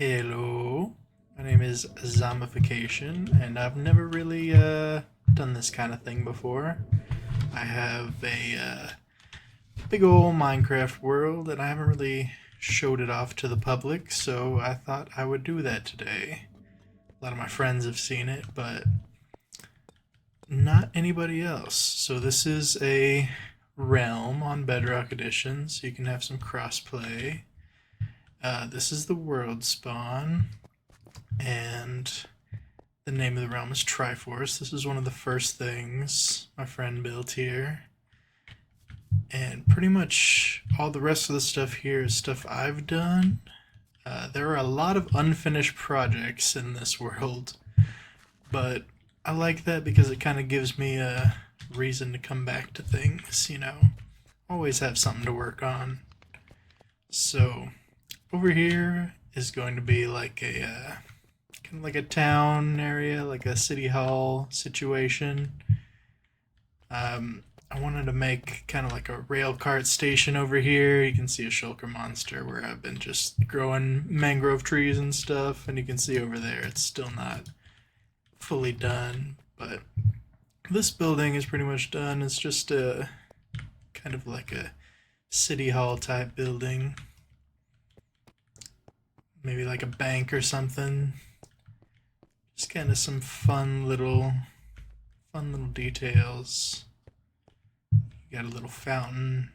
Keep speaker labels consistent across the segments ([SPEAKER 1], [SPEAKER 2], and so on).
[SPEAKER 1] Hello, my name is Zombification, and I've never really done this kind of thing before. I have a big old Minecraft world, and I haven't really showed it off to the public, so I thought I would do that today. A lot of my friends have seen it, but not anybody else. So this is a realm on Bedrock Edition, so you can have some crossplay. This is the world spawn, and the name of the realm is Triforce. This is one of the first things my friend built here. And pretty much all the rest of the stuff here is stuff I've done. There are a lot of unfinished projects in this world, but I like that because it kind of gives me a reason to come back to things, you know. Always have something to work on. So, over here is going to be like a kind of like a town area, like a city hall situation. I wanted to make kind of like a rail cart station over here. You can see a shulker monster where I've been just growing mangrove trees and stuff, and you can see over there it's still not fully done, but this building is pretty much done. It's just a kind of like a city hall type building, maybe like a bank or something. Just kind of some fun little details. Got a little fountain.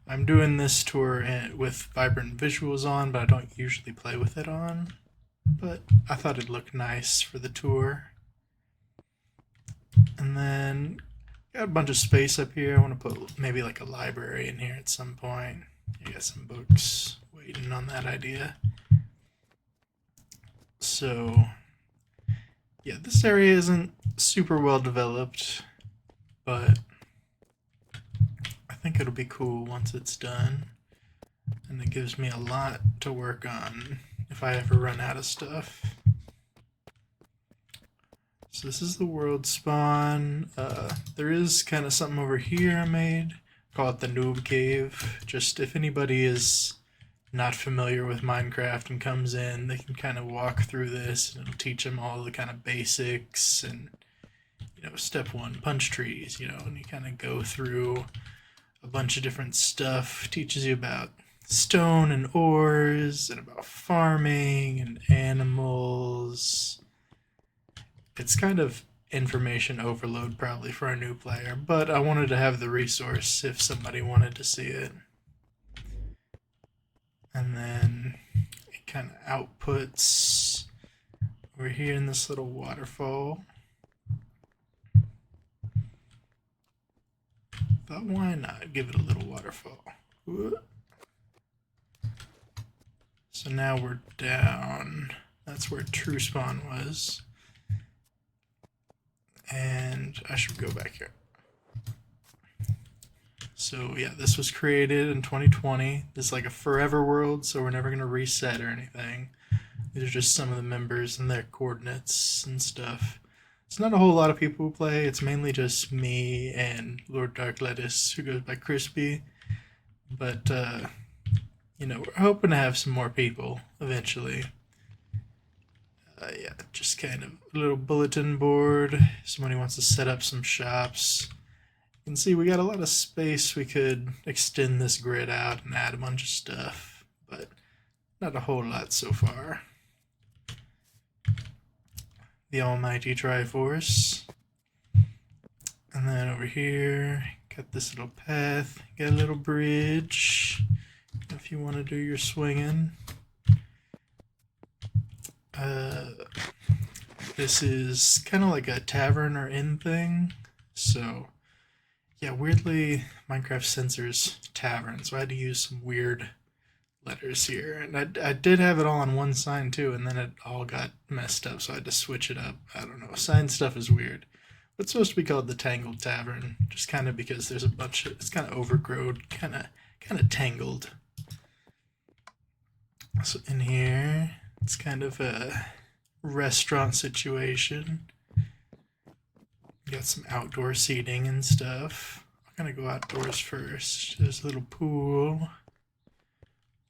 [SPEAKER 1] I'm doing this tour with vibrant visuals on, but I don't usually play with it on. But I thought it'd look nice for the tour. And then got a bunch of space up here. I want to put maybe like a library in here at some point. You got some books waiting on that idea. So yeah, this area isn't super well developed, but I think it'll be cool once it's done. And it gives me a lot to work on if I ever run out of stuff. So this is the world spawn. There is kind of something over here I made. Call it the noob cave. Just if anybody is not familiar with Minecraft and comes in, they can kind of walk through this and it'll teach them all the kind of basics and, you know, step one, punch trees, you know, and you kind of go through a bunch of different stuff. Teaches you about stone and ores and about farming and animals. It's kind of information overload probably for a new player, but I wanted to have the resource if somebody wanted to see it. And then it kind of outputs over here in this little waterfall. But why not give it a little waterfall? So now we're down. That's where true spawn was. And I should go back here. So yeah, this was created in 2020. It's like a forever world, so we're never going to reset or anything. These are just some of the members and their coordinates and stuff. It's not a whole lot of people who play. It's mainly just me and Lord Dark Lettuce, who goes by Crispy. But, you know, we're hoping to have some more people eventually. Yeah, just kind of a little bulletin board. Somebody wants to set up some shops. You can see we got a lot of space. We could extend this grid out and add a bunch of stuff, but not a whole lot so far. The almighty Triforce. And then over here, got this little path, got a little bridge if you want to do your swinging. This is kind of like a tavern or inn thing. So, yeah, weirdly, Minecraft censors tavern, so I had to use some weird letters here. And I did have it all on one sign too, and then it all got messed up, so I had to switch it up. I don't know. Sign stuff is weird. It's supposed to be called the Tangled Tavern, just kind of because there's a bunch of, it's kind of overgrown, kind of tangled. So in here, it's kind of a restaurant situation. Got some outdoor seating and stuff. I'm gonna go outdoors first. There's a little pool.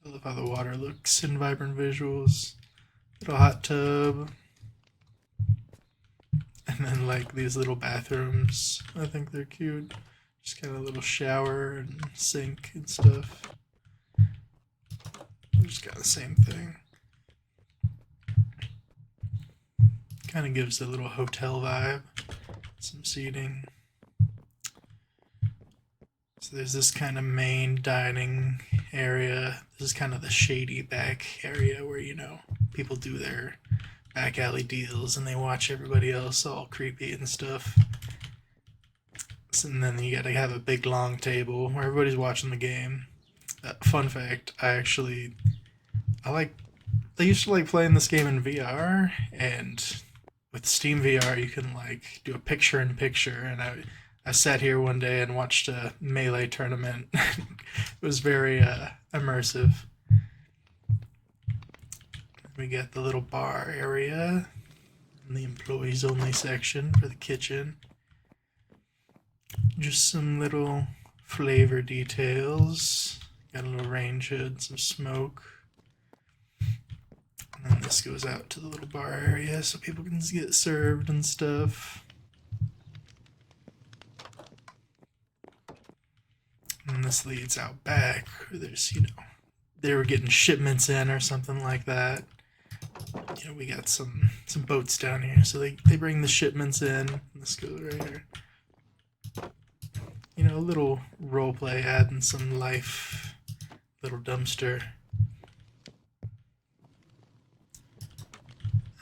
[SPEAKER 1] I love how the water looks in vibrant visuals. Little hot tub. And then like these little bathrooms. I think they're cute. Just kind of a little shower and sink and stuff. Just got the same thing. Kind of gives a little hotel vibe. Some seating. So there's this kind of main dining area. This is kind of the shady back area where, you know, people do their back alley deals and they watch everybody else all creepy and stuff. And then you gotta have a big long table where everybody's watching the game. Fun fact, I used to like playing this game in VR, and with Steam VR you can like do a picture in picture, and I sat here one day and watched a Melee tournament. It was very immersive. We got the little bar area and the employees only section for the kitchen. Just some little flavor details. Got a little range hood, some smoke. And then this goes out to the little bar area so people can get served and stuff. And this leads out back where there's, you know, they were getting shipments in or something like that. You know, we got some boats down here, so they bring the shipments in. This goes right here. You know, a little role play, adding some life. Little dumpster.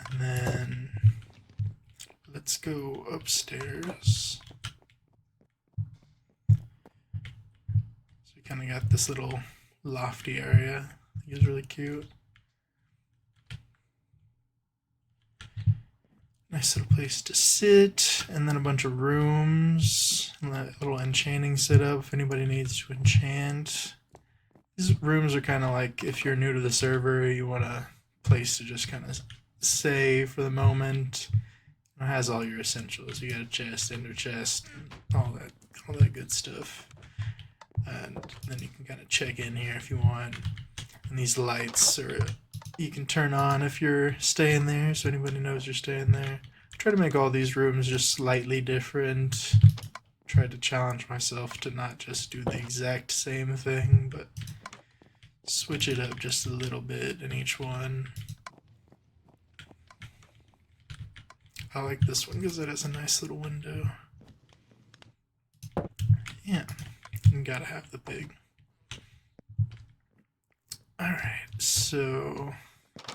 [SPEAKER 1] And then let's go upstairs. So we kind of got this little lofty area. I think it's really cute. Nice little place to sit, and then a bunch of rooms, and that little enchanting setup if anybody needs to enchant. These rooms are kind of like if you're new to the server, you want a place to just kind of save for the moment. It has all your essentials. You got a chest, ender chest, all that good stuff. And then you can kind of check in here if you want. And these lights are you can turn on if you're staying there, so anybody knows you're staying there. I try to make all these rooms just slightly different. Try to challenge myself to not just do the exact same thing, but switch it up just a little bit in each one. I like this one because it has a nice little window. Yeah, you gotta have the pig. Alright, so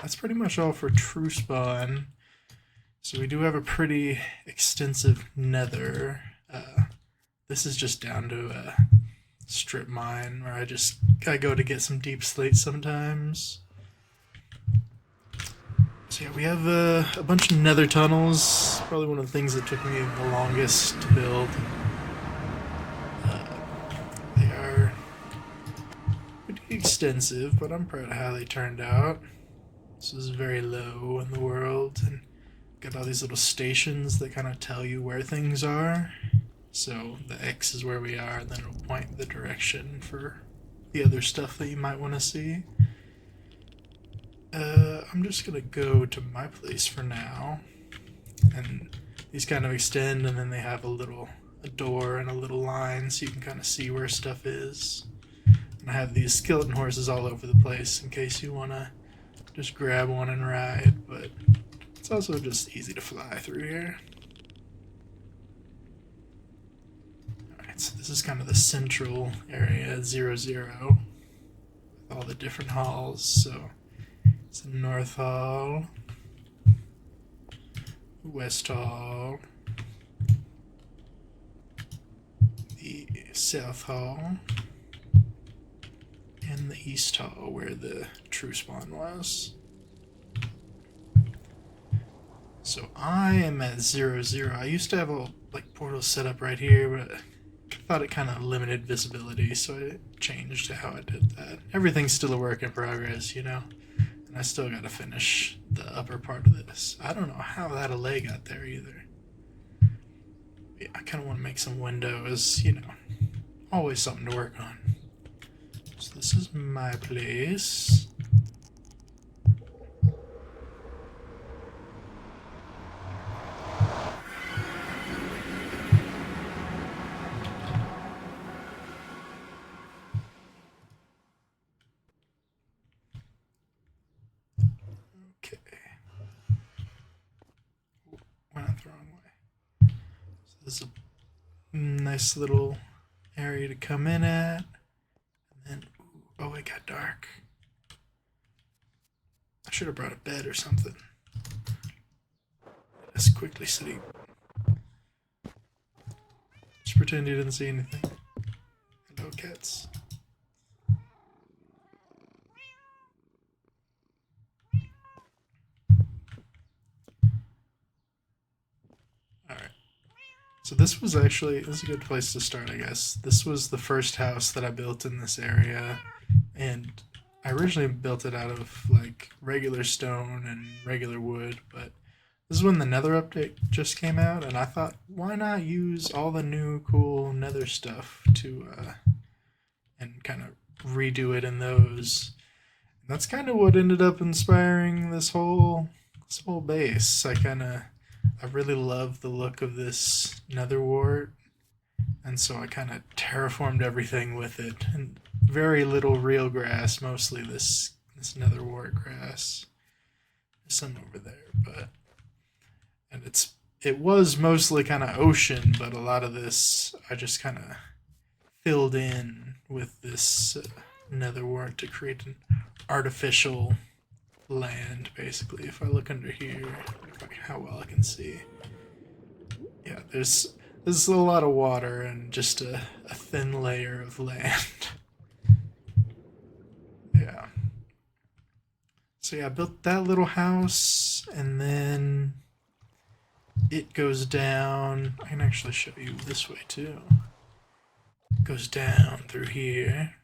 [SPEAKER 1] that's pretty much all for True Spawn. So we do have a pretty extensive nether. This is just down to a strip mine where I go to get some deep slate sometimes. So yeah, we have a bunch of nether tunnels. Probably one of the things that took me the longest to build. They are pretty extensive, but I'm proud of how they turned out. This is very low in the world, and got all these little stations that kind of tell you where things are. So the X is where we are, and then it'll point the direction for the other stuff that you might want to see. I'm just gonna go to my place for now, and these kind of extend, and then they have a door and a little line so you can kind of see where stuff is. And I have these skeleton horses all over the place in case you want to just grab one and ride, but it's also just easy to fly through here. Alright, so this is kind of the central area, 0, 0, with all the different halls. So it's the North Hall, West Hall, the South Hall, and the East Hall where the True Spawn was. So I am at 0, 0. I used to have a portal set up right here, but I thought it kind of limited visibility, so I changed how I did that. Everything's still a work in progress, you know? And I still gotta finish the upper part of this. I don't know how that allay got there either. Yeah, I kind of want to make some windows, you know. Always something to work on. So this is my place. There's a nice little area to come in at. And then, oh, it got dark. I should have brought a bed or something. Let's quickly sleep. Just pretend you didn't see anything. Hello, cats. Alright. So this is a good place to start, I guess. This was the first house that I built in this area, and I originally built it out of like regular stone and regular wood, but this is when the Nether update just came out, and I thought, why not use all the new cool Nether stuff to and kind of redo it in those. And that's kind of what ended up inspiring this whole base. I really love the look of this Nether wart, and so I kind of terraformed everything with it. And very little real grass, mostly this Nether wart grass. There's some over there, but and it was mostly kind of ocean, but a lot of this I just kind of filled in with this Nether wart to create an artificial land, basically. If I look under here, how well I can see. Yeah, there's a lot of water and just a thin layer of land. Yeah. So yeah, I built that little house, and then it goes down. I can actually show you this way too. It goes down through here.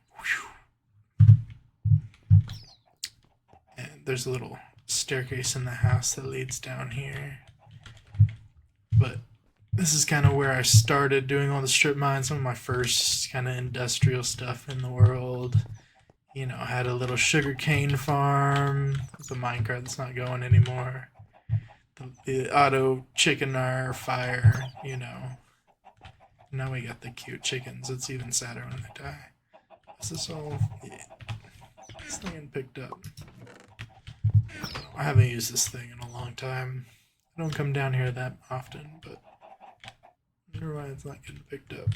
[SPEAKER 1] And there's a little staircase in the house that leads down here. But this is kind of where I started doing all the strip mines, some of my first kind of industrial stuff in the world. You know, I had a little sugarcane farm with a minecart that's not going anymore. The auto chicken fire, you know. Now we got the cute chickens. It's even sadder when they die. Is this all? Yeah. This thing getting picked up. I haven't used this thing in a long time. I don't come down here that often, but I wonder why it's not getting picked up.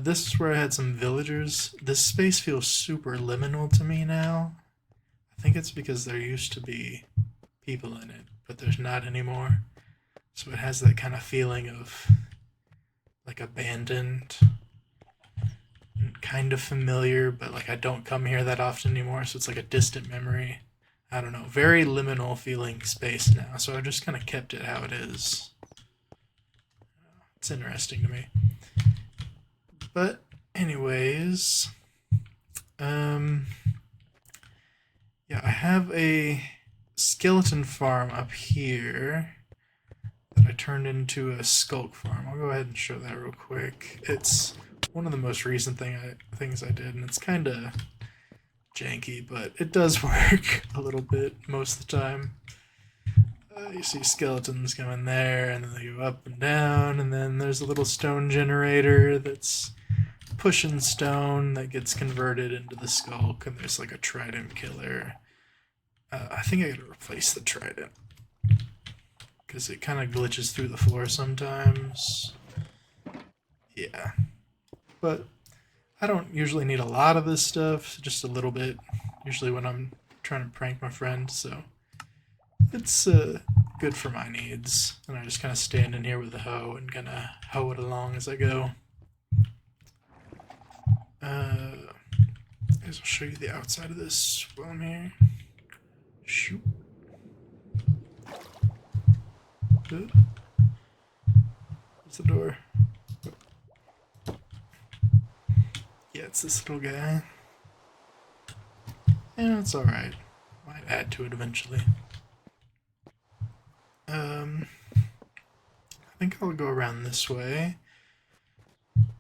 [SPEAKER 1] This is where I had some villagers. This space feels super liminal to me now. I think it's because there used to be people in it, but there's not anymore. So it has that kind of feeling of like abandoned, kind of familiar, but like I don't come here that often anymore, so it's like a distant memory. I don't know, very liminal feeling space now, so I just kind of kept it how it is. It's interesting to me. But anyways, yeah, I have a skeleton farm up here that I turned into a skulk farm. I'll go ahead and show that real quick. It's one of the most recent things I did, and it's kind of janky, but it does work a little bit most of the time. You see skeletons coming there, and then they go up and down, and then there's a little stone generator that's pushing stone that gets converted into the skulk, and there's like a trident killer. I think I gotta replace the trident because it kind of glitches through the floor sometimes. Yeah, but I don't usually need a lot of this stuff, just a little bit, usually when I'm trying to prank my friend, so it's good for my needs. And I just kind of stand in here with a hoe and kind of hoe it along as I go. I guess I'll show you the outside of this while I'm here. Shoot. Good. Where's the door? Yeah, it's this little guy. Yeah, it's alright. Might add to it eventually. I think I'll go around this way.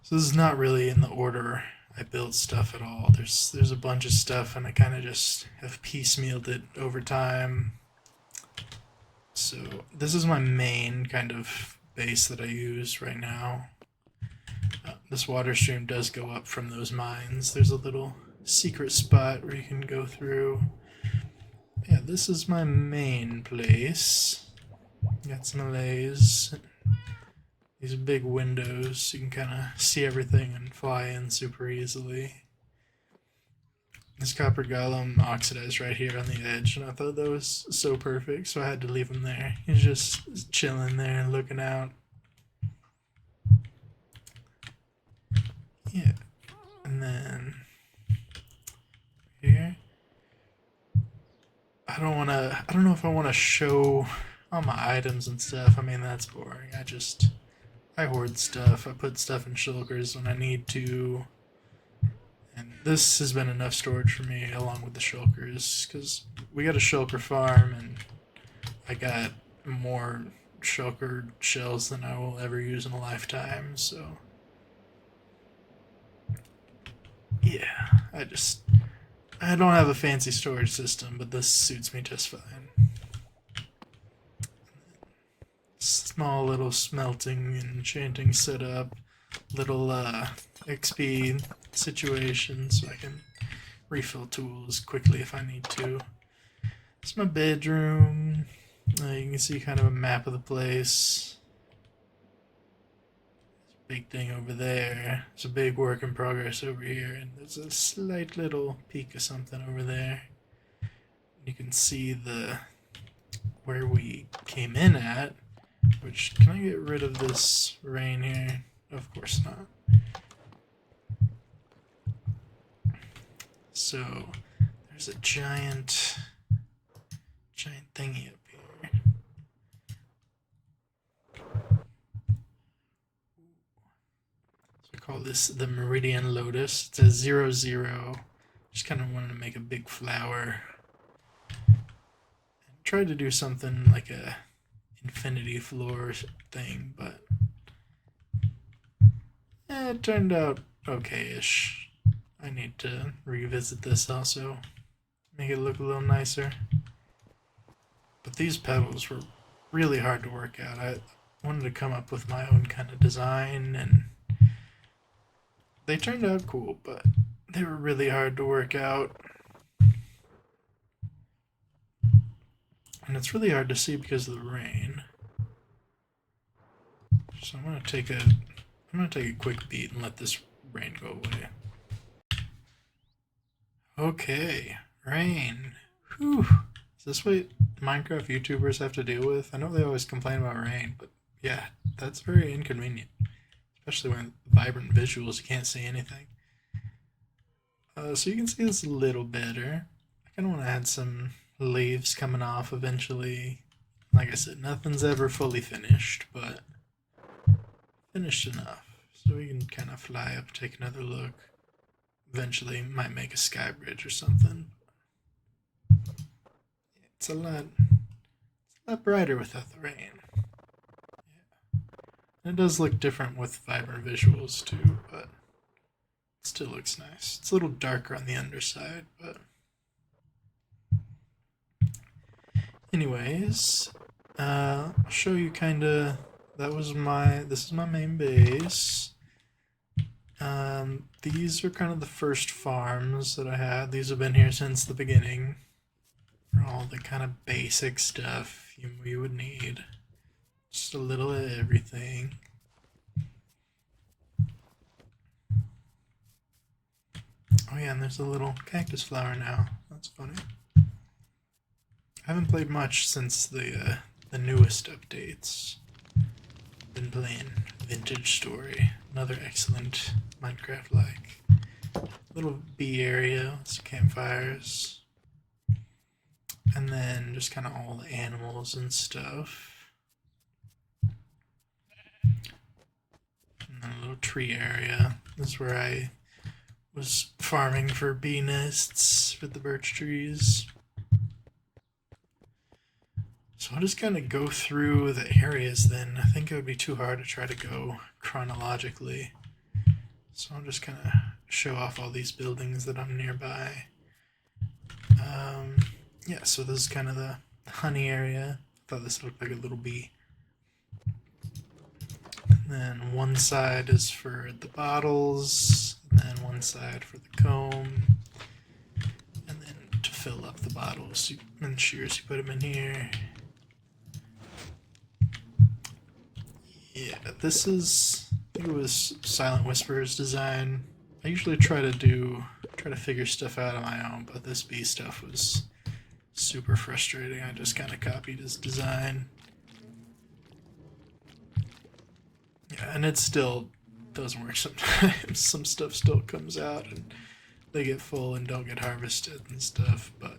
[SPEAKER 1] So this is not really in the order I built stuff at all. There's a bunch of stuff, and I kind of just have piecemealed it over time. So this is my main kind of base that I use right now. This water stream does go up from those mines. There's a little secret spot where you can go through. Yeah, this is my main place. Got some of these big windows, so you can kind of see everything and fly in super easily. This copper golem oxidized right here on the edge, and I thought that was so perfect, so I had to leave him there. He's just chilling there and looking out. Yeah, and then here, I don't know if I want to show all my items and stuff. I mean, that's boring. I hoard stuff. I put stuff in shulkers when I need to. And this has been enough storage for me along with the shulkers, because we got a shulker farm and I got more shulker shells than I will ever use in a lifetime, so yeah, I don't have a fancy storage system, but this suits me just fine. Small little smelting and enchanting setup, little XP situation so I can refill tools quickly if I need to. It's my bedroom. You can see kind of a map of the place. Big thing over there. There's a big work in progress over here, and there's a slight little peak of something over there. You can see where we came in at. Which, can I get rid of this rain here? Of course not. So there's a giant thingy up here. So I call this the Meridian Lotus. It's a 0-0. Just kind of wanted to make a big flower. And tried to do something like a infinity floor thing, but it turned out okay-ish. I need to revisit this also, make it look a little nicer. But these petals were really hard to work out. I wanted to come up with my own kind of design, and they turned out cool, but they were really hard to work out. And it's really hard to see because of the rain. So I'm gonna take a quick beat and let this rain go away. Okay, rain. Whew. Is this what Minecraft YouTubers have to deal with? I know they always complain about rain, but yeah, that's very inconvenient. Especially when vibrant visuals, you can't see anything. So you can see this a little better. I kind of want to add some leaves coming off eventually. Like I said, nothing's ever fully finished, but finished enough. So we can kind of fly up, take another look. Eventually might make a sky bridge or something. It's a lot brighter without the rain. Yeah. And it does look different with vibrant visuals too, but it still looks nice. It's a little darker on the underside, but anyways, I'll show you kinda, this is my main base. These are kind of the first farms that I had. These have been here since the beginning. For all the kind of basic stuff you would need. Just a little of everything. Oh yeah, and there's a little cactus flower now. That's funny. I haven't played much since the newest updates. Been playing Vintage Story, another excellent Minecraft-like little bee area, some campfires, and then just kind of all the animals and stuff. And then a little tree area. This is where I was farming for bee nests with the birch trees. So I'll just kind of go through the areas then. I think it would be too hard to try to go chronologically. So I'll just kind of show off all these buildings that I'm nearby. Yeah, so this is kind of the honey area. I thought this looked like a little bee. And then one side is for the bottles, and then one side for the comb. And then to fill up the bottles and shears, you put them in here. Yeah, this is, I think it was Silent Whisperer's design. I usually try to figure stuff out on my own, but this bee stuff was super frustrating. I just kind of copied his design. Yeah, and it still doesn't work sometimes. Some stuff still comes out and they get full and don't get harvested and stuff, but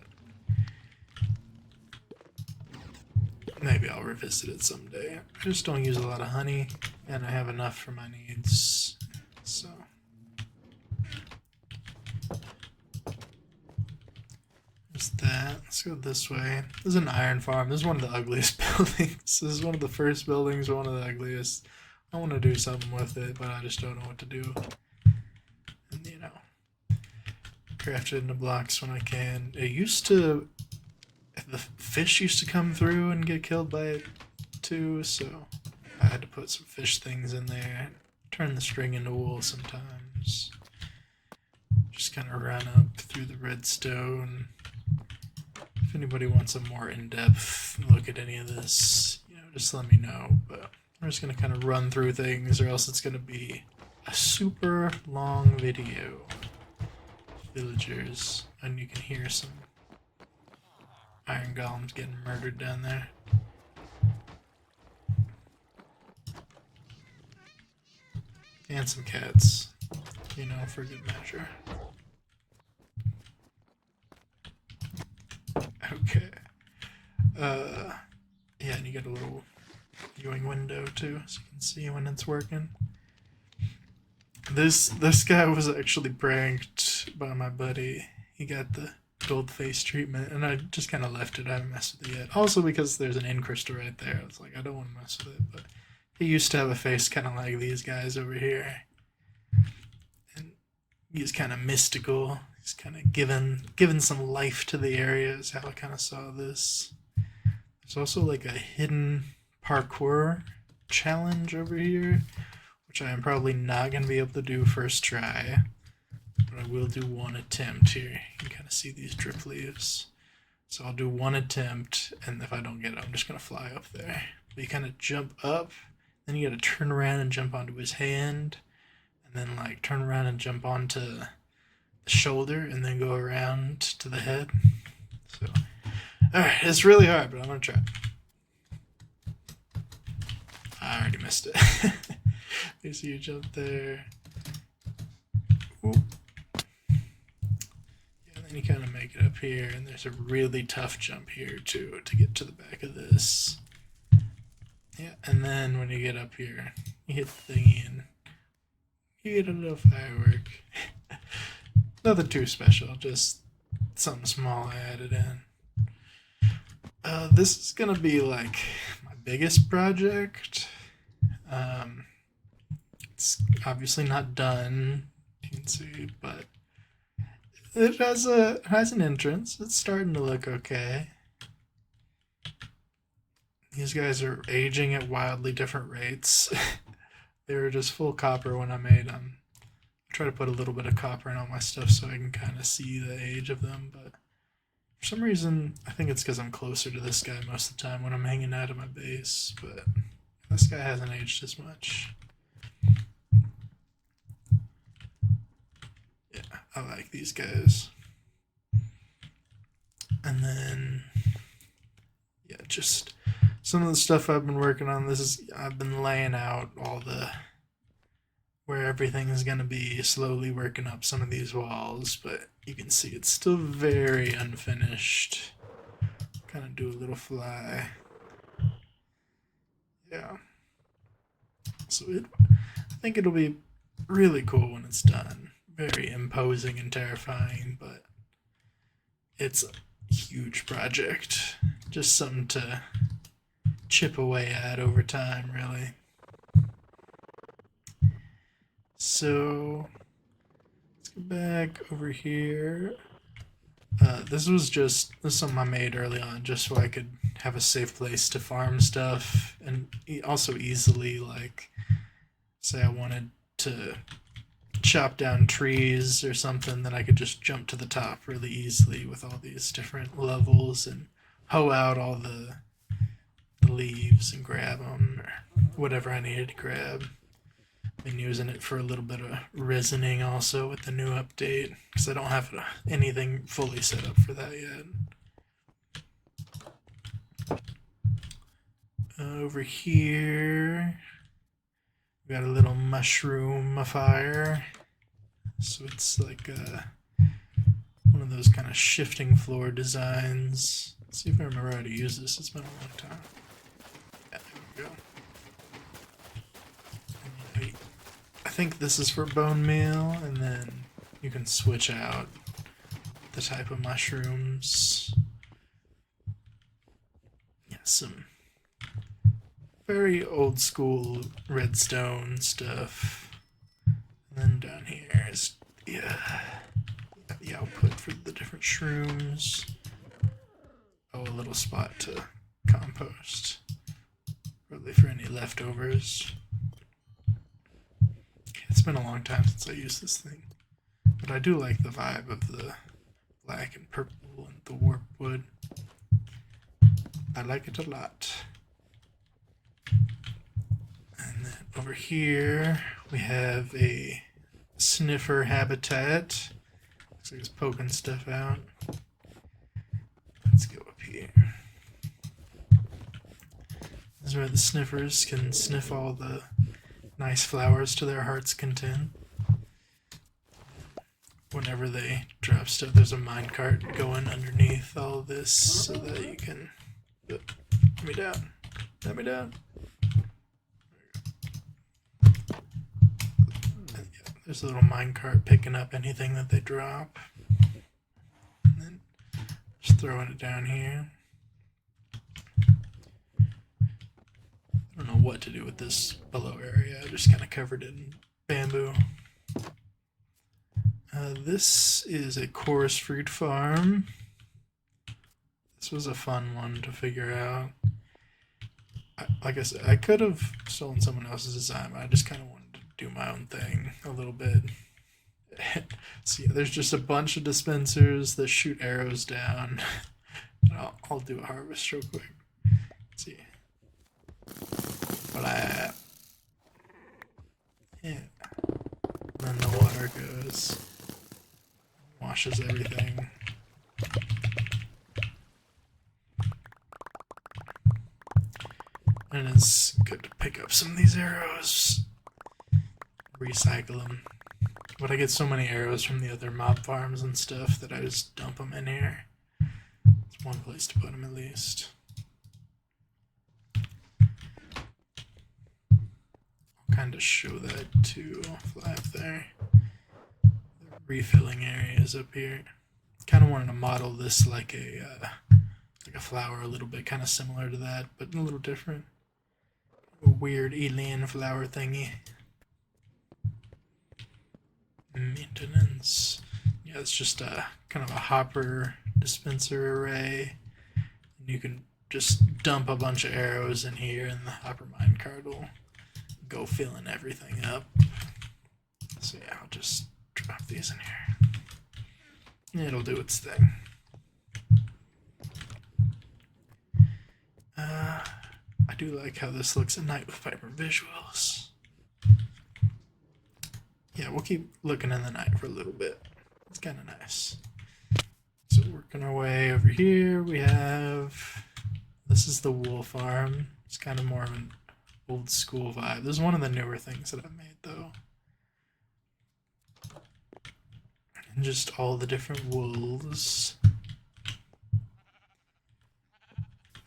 [SPEAKER 1] maybe I'll revisit it someday. I just don't use a lot of honey, and I have enough for my needs, so. There's that. Let's go this way. This is an iron farm. This is one of the ugliest buildings. This is one of the first buildings, one of the ugliest. I want to do something with it, but I just don't know what to do. And, you know, craft it into blocks when I can. It used to... The fish used to come through and get killed by it, too, so I had to put some fish things in there. Turn the string into wool sometimes. Just kind of run up through the redstone. If anybody wants a more in-depth look at any of this, you know, just let me know. But I'm just gonna kind of run through things, or else it's gonna be a super long video. Villagers, and you can hear some iron golems getting murdered down there. And some cats, you know, for good measure. Okay. Yeah, and you get a little viewing window too, so you can see when it's working. This guy was actually pranked by my buddy. He got the gold face treatment, and I just kind of left it. I haven't messed with it yet. Also because there's an in crystal right there. It's like, I don't want to mess with it, but he used to have a face kind of like these guys over here. And he's kind of mystical. He's kind of given some life to the area is how I kind of saw this. There's also like a hidden parkour challenge over here, which I am probably not going to be able to do first try, but I will do one attempt here. You can kind of see these drip leaves. So I'll do one attempt, and if I don't get it, I'm just going to fly up there. But you kind of jump up, then you got to turn around and jump onto his hand, and then like turn around and jump onto the shoulder, and then go around to the head. So, alright, it's really hard, but I'm going to try. I already missed it. You see you jump there. Ooh. Yeah, then you kind of make it up here, and there's a really tough jump here too to get to the back of this. Yeah, and then when you get up here, you hit the thingy and you get a little firework. Nothing too special, just something small I added in. This is gonna be like my biggest project. It's obviously not done, you can see, but it has an entrance. It's starting to look okay. These guys are aging at wildly different rates. They were just full copper when I made them. I try to put a little bit of copper in all my stuff so I can kind of see the age of them, but for some reason, I think it's because I'm closer to this guy most of the time when I'm hanging out at my base, but this guy hasn't aged as much. Yeah, I like these guys. And then, yeah, just some of the stuff I've been working on. I've been laying out all the where everything is going to be, slowly working up some of these walls, but you can see it's still very unfinished. Kind of do a little fly. Yeah. So I think it'll be really cool when it's done. Very imposing and terrifying, but it's a huge project. Just something to chip away at over time, really. So let's go back over here. This is something I made early on just so I could have a safe place to farm stuff, and also easily, like, say I wanted to chop down trees or something, then I could just jump to the top really easily with all these different levels and hoe out all the some leaves and grab them, or whatever I needed to grab. Been using it for a little bit of resining also with the new update, because I don't have anything fully set up for that yet. Over here, we got a little mushroom fire. So it's like one of those kind of shifting floor designs. Let's see if I remember how to use this. It's been a long time. Yeah, there we go. I think this is for bone meal, and then you can switch out the type of mushrooms. Yeah, some very old school redstone stuff. And then down here is the output for the different shrooms. Oh, a little spot to compost. Probably for any leftovers. It's been a long time since I used this thing. But I do like the vibe of the black and purple and the warp wood. I like it a lot. And then over here we have a sniffer habitat. Looks like it's poking stuff out. Let's go up here. This is where the sniffers can sniff all the nice flowers to their heart's content. Whenever they drop stuff, there's a minecart going underneath all of this so that you can... Let me down. Let me down. There's a little minecart picking up anything that they drop. And then just throwing it down here. I don't know what to do with this below area. I just kind of covered it in bamboo. This is a chorus fruit farm. This was a fun one to figure out. Like I said, I could have stolen someone else's design, but I just kind of wanted to do my own thing a little bit. So yeah, there's just a bunch of dispensers that shoot arrows down. I'll do a harvest real quick. Let's see. Blah. Yeah. Then the water goes, washes everything. And it's good to pick up some of these arrows, recycle them. But I get so many arrows from the other mob farms and stuff that I just dump them in here. It's one place to put them at least. I'll kind of show that too. I'll fly up there. The refilling area is up here. Kind of wanted to model this like a flower a little bit, kind of similar to that, but a little different. A weird alien flower thingy. Maintenance. Yeah, it's just a kind of a hopper dispenser array. And you can just dump a bunch of arrows in here and the hopper minecart will go filling everything up. So yeah, I'll just drop these in here. It'll do its thing. I do like how this looks at night with vibrant visuals. Yeah, we'll keep looking in the night for a little bit. It's kind of nice. So working our way over here, we have... This is the wool farm. It's kind of more of an old school vibe. This is one of the newer things that I've made, though. And just all the different wools.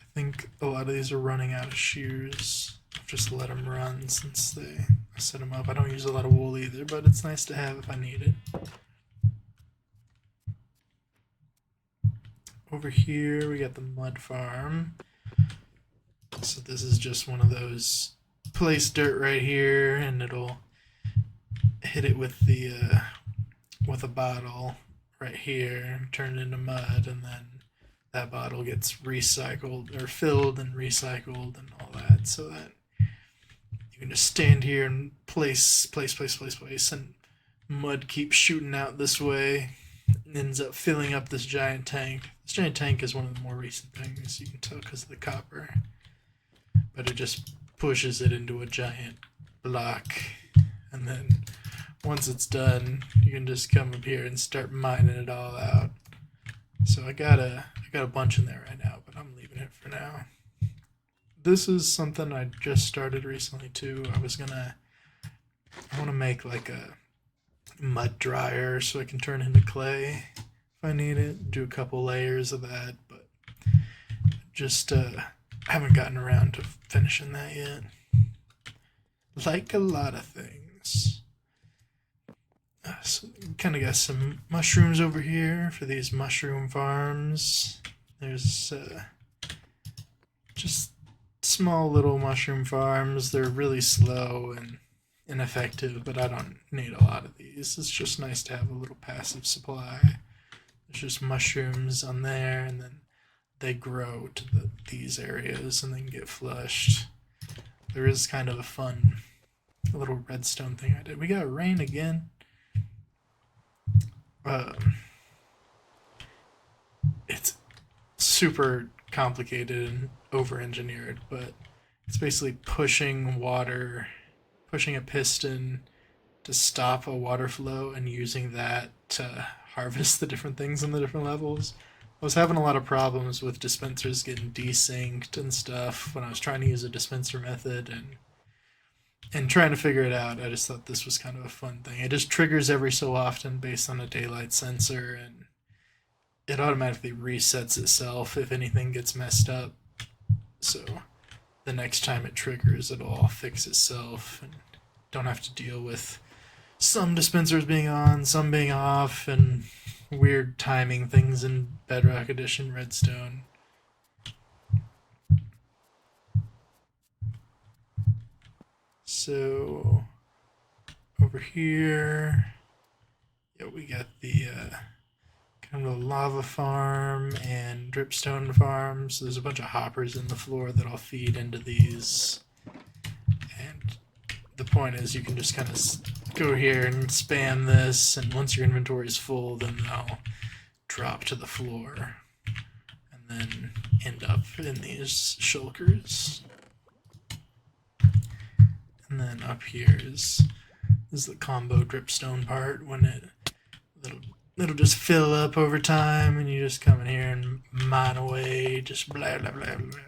[SPEAKER 1] I think a lot of these are running out of shears. I've just let them run since I set them up. I don't use a lot of wool either, but it's nice to have if I need it. Over here we got the mud farm. So this is just one of those, place dirt right here and it'll hit it with the with a bottle right here, turn it into mud, and then that bottle gets recycled or filled and recycled and all that, so that you can just stand here and place, and mud keeps shooting out this way and ends up filling up this giant tank. This giant tank is one of the more recent things, you can tell because of the copper. but it just pushes it into a giant block, and then once it's done, you can just come up here and start mining it all out. So I got a bunch in there right now, but I'm leaving it for now. This is something I just started recently too. I want to make like a mud dryer so I can turn into clay if I need it. Do a couple layers of that, but just haven't gotten around to finishing that yet. Like a lot of things. So kind of got some mushrooms over here for these mushroom farms. There's just small little mushroom farms. They're really slow and ineffective, but I don't need a lot of these. It's just nice to have a little passive supply. There's just mushrooms on there, and then they grow to these areas and then get flushed. There is kind of a fun little redstone thing I did. We got rain again. It's super complicated and over-engineered, but it's basically pushing a piston to stop a water flow and using that to harvest the different things in the different levels. I was having a lot of problems with dispensers getting desynced and stuff when I was trying to use a dispenser method and trying to figure it out. I just thought this was kind of a fun thing. It just triggers every so often based on a daylight sensor, and it automatically resets itself if anything gets messed up. So the next time it triggers, it'll all fix itself, and don't have to deal with some dispensers being on, some being off, and weird timing things in Bedrock Edition Redstone. So over here, yeah, we got the kind of a lava farm and dripstone farms. So there's a bunch of hoppers in the floor that I'll feed into these. And the point is you can just kind of go here and spam this, and once your inventory is full, then they'll drop to the floor and then end up in these shulkers. And then up here is the combo dripstone part, when it'll just fill up over time, and you just come in here and mine away, just blah blah blah blah.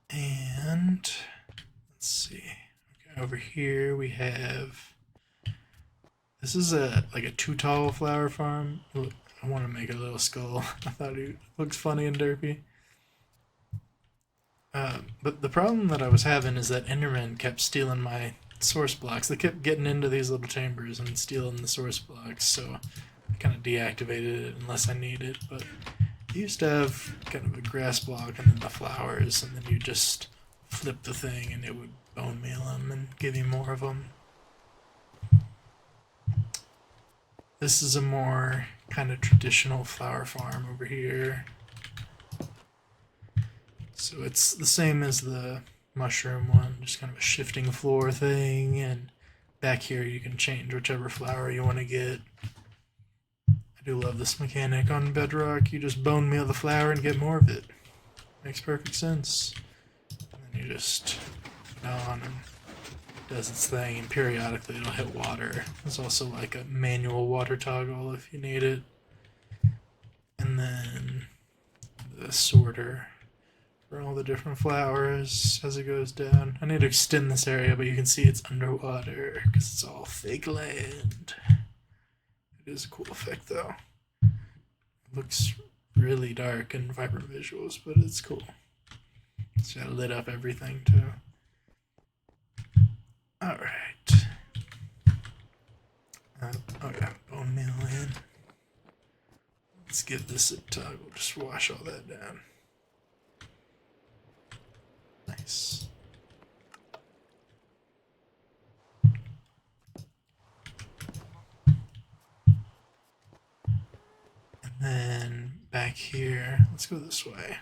[SPEAKER 1] And let's see. Okay, over here we have. This is like a too tall flower farm. Look, I want to make a little skull. I thought it looks funny and derpy. But the problem that I was having is that Enderman kept stealing my source blocks. They kept getting into these little chambers and stealing the source blocks, so I kind of deactivated it unless I need it. But I used to have kind of a grass block and then the flowers, and then you just flip the thing and it would bone meal them and give you more of them. This is a more kind of traditional flower farm over here. So it's the same as the mushroom one, just kind of a shifting floor thing, and back here you can change whichever flower you want to get. I do love this mechanic on Bedrock. You just bone meal the flower and get more of it. Makes perfect sense. And then you just put it on and it does its thing, and periodically it'll hit water. There's also like a manual water toggle if you need it. And then the sorter for all the different flowers as it goes down. I need to extend this area, but you can see it's underwater because it's all fake land. It is a cool effect though. It looks really dark and vibrant visuals, but it's cool. It's got lit up everything too. Alright. Oh yeah, bone meal in. Let's give this a toggle, just wash all that down. Nice. And then back here, let's go this way.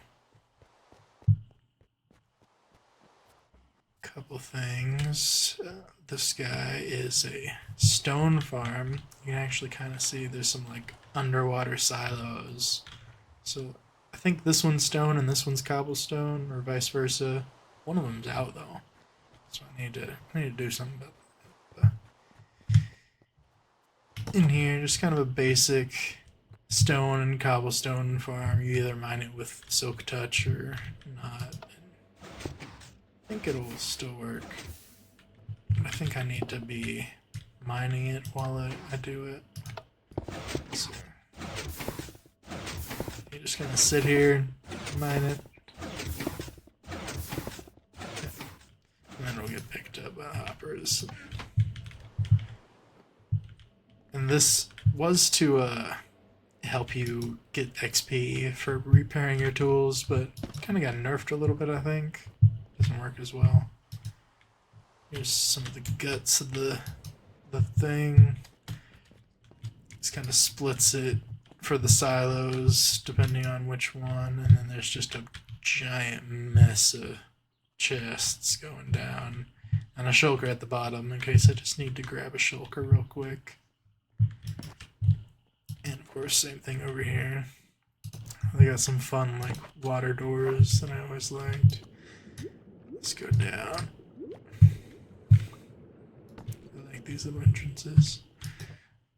[SPEAKER 1] Couple things. This guy is a stone farm. You can actually kind of see there's some like underwater silos. So I think this one's stone and this one's cobblestone, or vice versa. One of them's out though, so I need to do something about that. In here, just kind of a basic stone and cobblestone farm. You either mine it with silk touch or not. I think it'll still work. I think I need to be mining it while I do it. So you're just gonna sit here and mine it. And then it'll get picked up by hoppers. And this was to help you get XP for repairing your tools, but kind of got nerfed a little bit, I think. Doesn't work as well. Here's some of the guts of the thing. This kind of splits it for the silos, depending on which one, and then there's just a giant mess of chests going down, and a shulker at the bottom in case I just need to grab a shulker real quick. And of course, same thing over here. They got some fun like water doors that I always liked. Let's go down. I like these little entrances.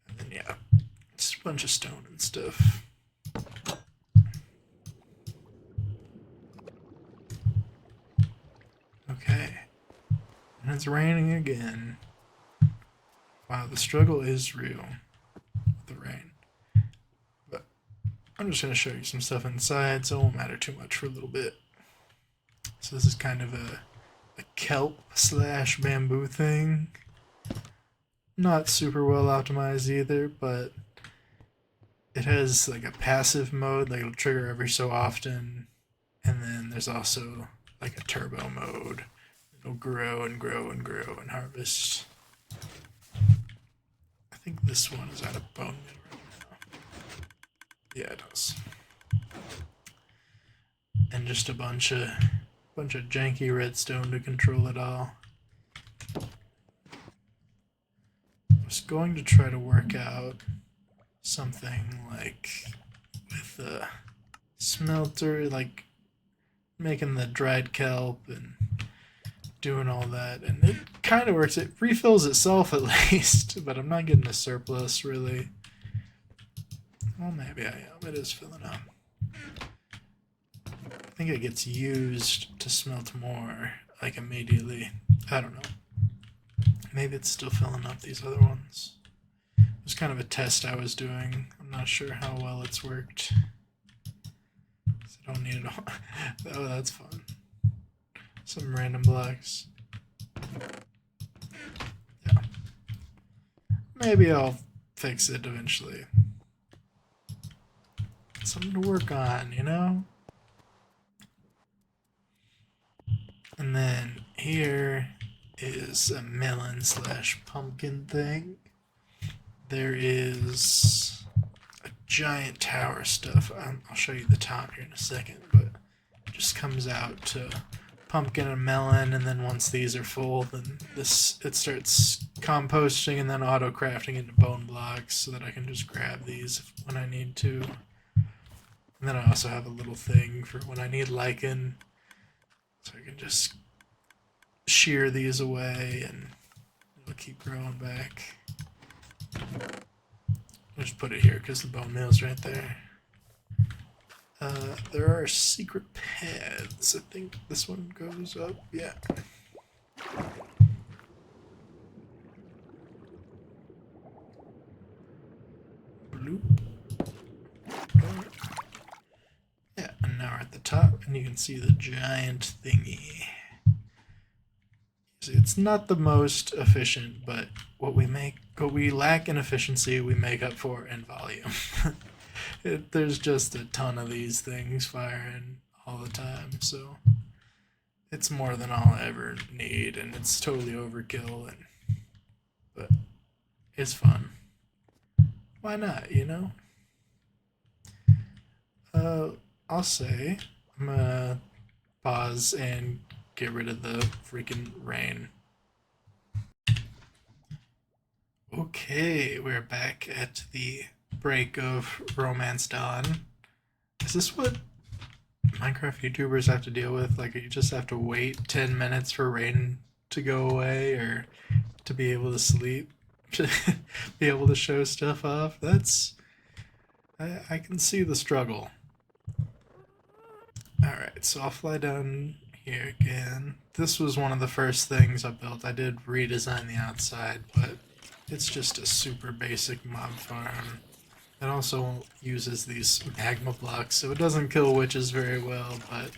[SPEAKER 1] And then yeah, just a bunch of stone and stuff. Okay. And it's raining again. Wow, the struggle is real with the rain. But I'm just going to show you some stuff inside, so it won't matter too much for a little bit. So this is kind of a kelp slash bamboo thing. Not super well optimized either, but it has like a passive mode, like it'll trigger every so often. And then there's also like a turbo mode. It'll grow and grow and grow and harvest. I think this one is out of bone meal right now. Yeah, it does. And just a bunch of janky redstone to control it all. I was going to try to work out something like with a smelter, like making the dried kelp and doing all that, and it kind of works. It refills itself at least, but I'm not getting a surplus really. Well, maybe I am. It is filling up. I think it gets used to smelt more, like immediately. I don't know. Maybe it's still filling up these other ones. It was kind of a test I was doing. I'm not sure how well it's worked. I don't need it all. Oh, that's fun. Some random blocks. Yeah. Maybe I'll fix it eventually. Something to work on, you know? And then here is a melon slash pumpkin thing. There is a giant tower stuff. I'll show you the top here in a second, but it just comes out to pumpkin and melon, and then once these are full, then it starts composting and then auto crafting into bone blocks so that I can just grab these when I need to. And then I also have a little thing for when I need lichen, so I can just shear these away and it'll keep growing back. I'll just put it here because the bone meal's right there. There are secret paths. I think this one goes up. Yeah. Bloop. Yeah, and now we're at the top, and you can see the giant thingy. See, it's not the most efficient, but what we lack in efficiency, we make up for in volume. There's just a ton of these things firing all the time, so it's more than I'll ever need, and it's totally overkill, but it's fun. Why not, you know? I'll say I'm gonna pause and get rid of the freaking rain. Okay, we're back at the break of Romance Dawn. Is this what Minecraft YouTubers have to deal with? Like, you just have to wait 10 minutes for rain to go away or to be able to sleep? To be able to show stuff off? I can see the struggle. Alright, so I'll fly down here again. This was one of the first things I built. I did redesign the outside, but it's just a super basic mob farm. It also uses these magma blocks, so it doesn't kill witches very well, but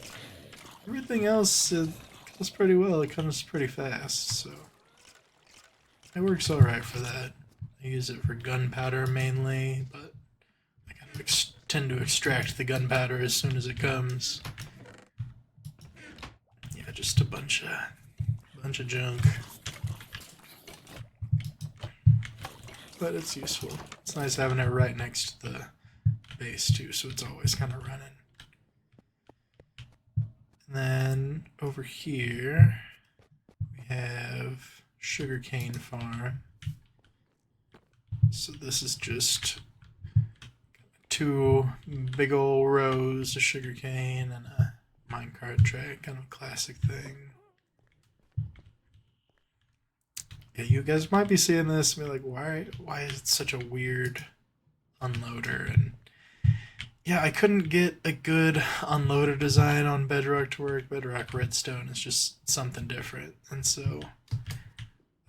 [SPEAKER 1] everything else it does pretty well. It comes pretty fast, so it works alright for that. I use it for gunpowder mainly, but I kind of tend to extract the gunpowder as soon as it comes. Yeah, just a bunch of junk. But it's useful. It's nice having it right next to the base too, so it's always kind of running. And then over here we have sugarcane farm. So this is just 2 big old rows of sugarcane and a minecart track, kind of a classic thing. Yeah, you guys might be seeing this and be like, why is it such a weird unloader? And yeah, I couldn't get a good unloader design on Bedrock to work. Bedrock Redstone is just something different. And so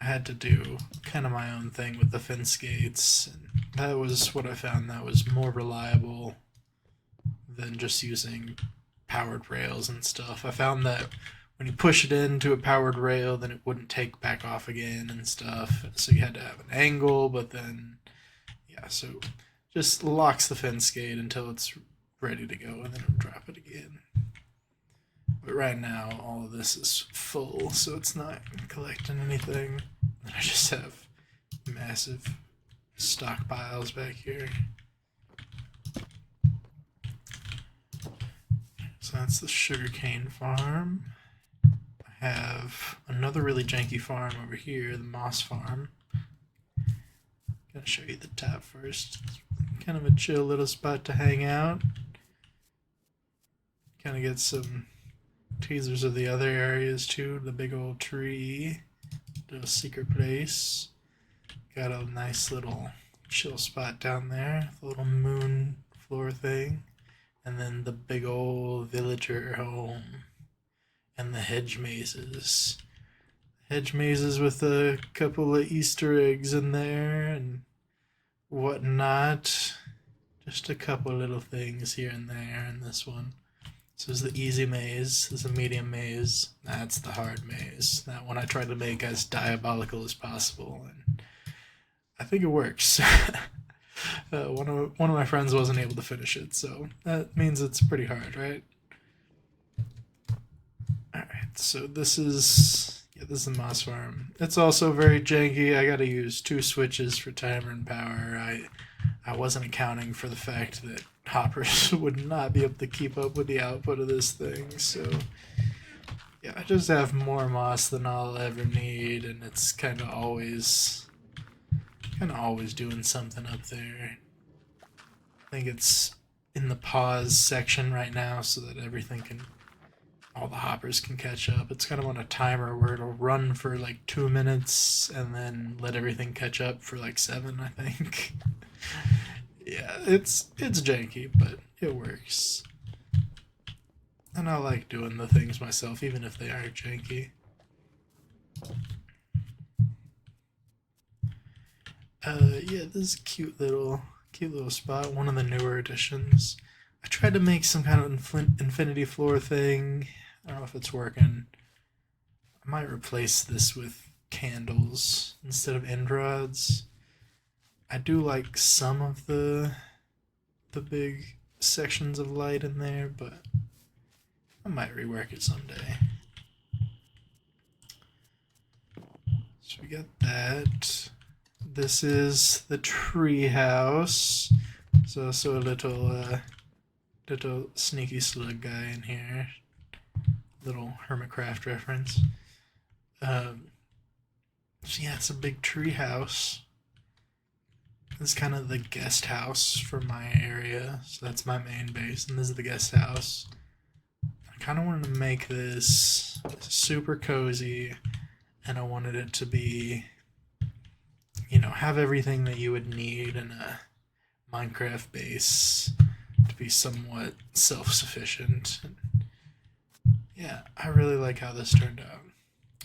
[SPEAKER 1] I had to do kind of my own thing with the fence gates. And that was what I found that was more reliable than just using powered rails and stuff. I found that when you push it into a powered rail, then it wouldn't take back off again and stuff. So you had to have an angle, but then, yeah, so just locks the fence gate until it's ready to go, and then it'll drop it again. But right now, all of this is full, so it's not collecting anything. And I just have massive stockpiles back here. So that's the sugarcane farm. I have another really janky farm over here, the moss farm. Gonna show you the top first. It's kind of a chill little spot to hang out. Kind of get some teasers of the other areas too. The big old tree, little secret place. Got a nice little chill spot down there, the little moon floor thing, and then the big old villager home. And the hedge mazes. Hedge mazes with a couple of Easter eggs in there and whatnot. Just a couple little things here and there in this one. So there's the easy maze, there's a medium maze, that's the hard maze. That one I tried to make as diabolical as possible, and I think it works. One of my friends wasn't able to finish it, so that means it's pretty hard, right? Alright, so this is the moss farm. It's also very janky. I gotta use 2 switches for timer and power. I wasn't accounting for the fact that hoppers would not be able to keep up with the output of this thing, so yeah, I just have more moss than I'll ever need, and it's kind of always doing something up there. I think it's in the pause section right now so that all the hoppers can catch up. It's kind of on a timer where it'll run for like 2 minutes and then let everything catch up for like 7, I think. Yeah, it's janky, but it works. And I like doing the things myself, even if they are janky. Yeah, this is a cute little spot, one of the newer additions. I tried to make some kind of infinity floor thing. I don't know if it's working. I might replace this with candles instead of end rods. I do like some of the big sections of light in there, but I might rework it someday. So we got that. This is the tree house. There's also a little sneaky slug guy in here. Little Hermitcraft reference. Um, so yeah, it's a big tree house. This is kind of the guest house for my area, so that's my main base, and this is the guest house. I kind of wanted to make this super cozy, and I wanted it to be, have everything that you would need in a Minecraft base to be somewhat self-sufficient. Yeah, I really like how this turned out.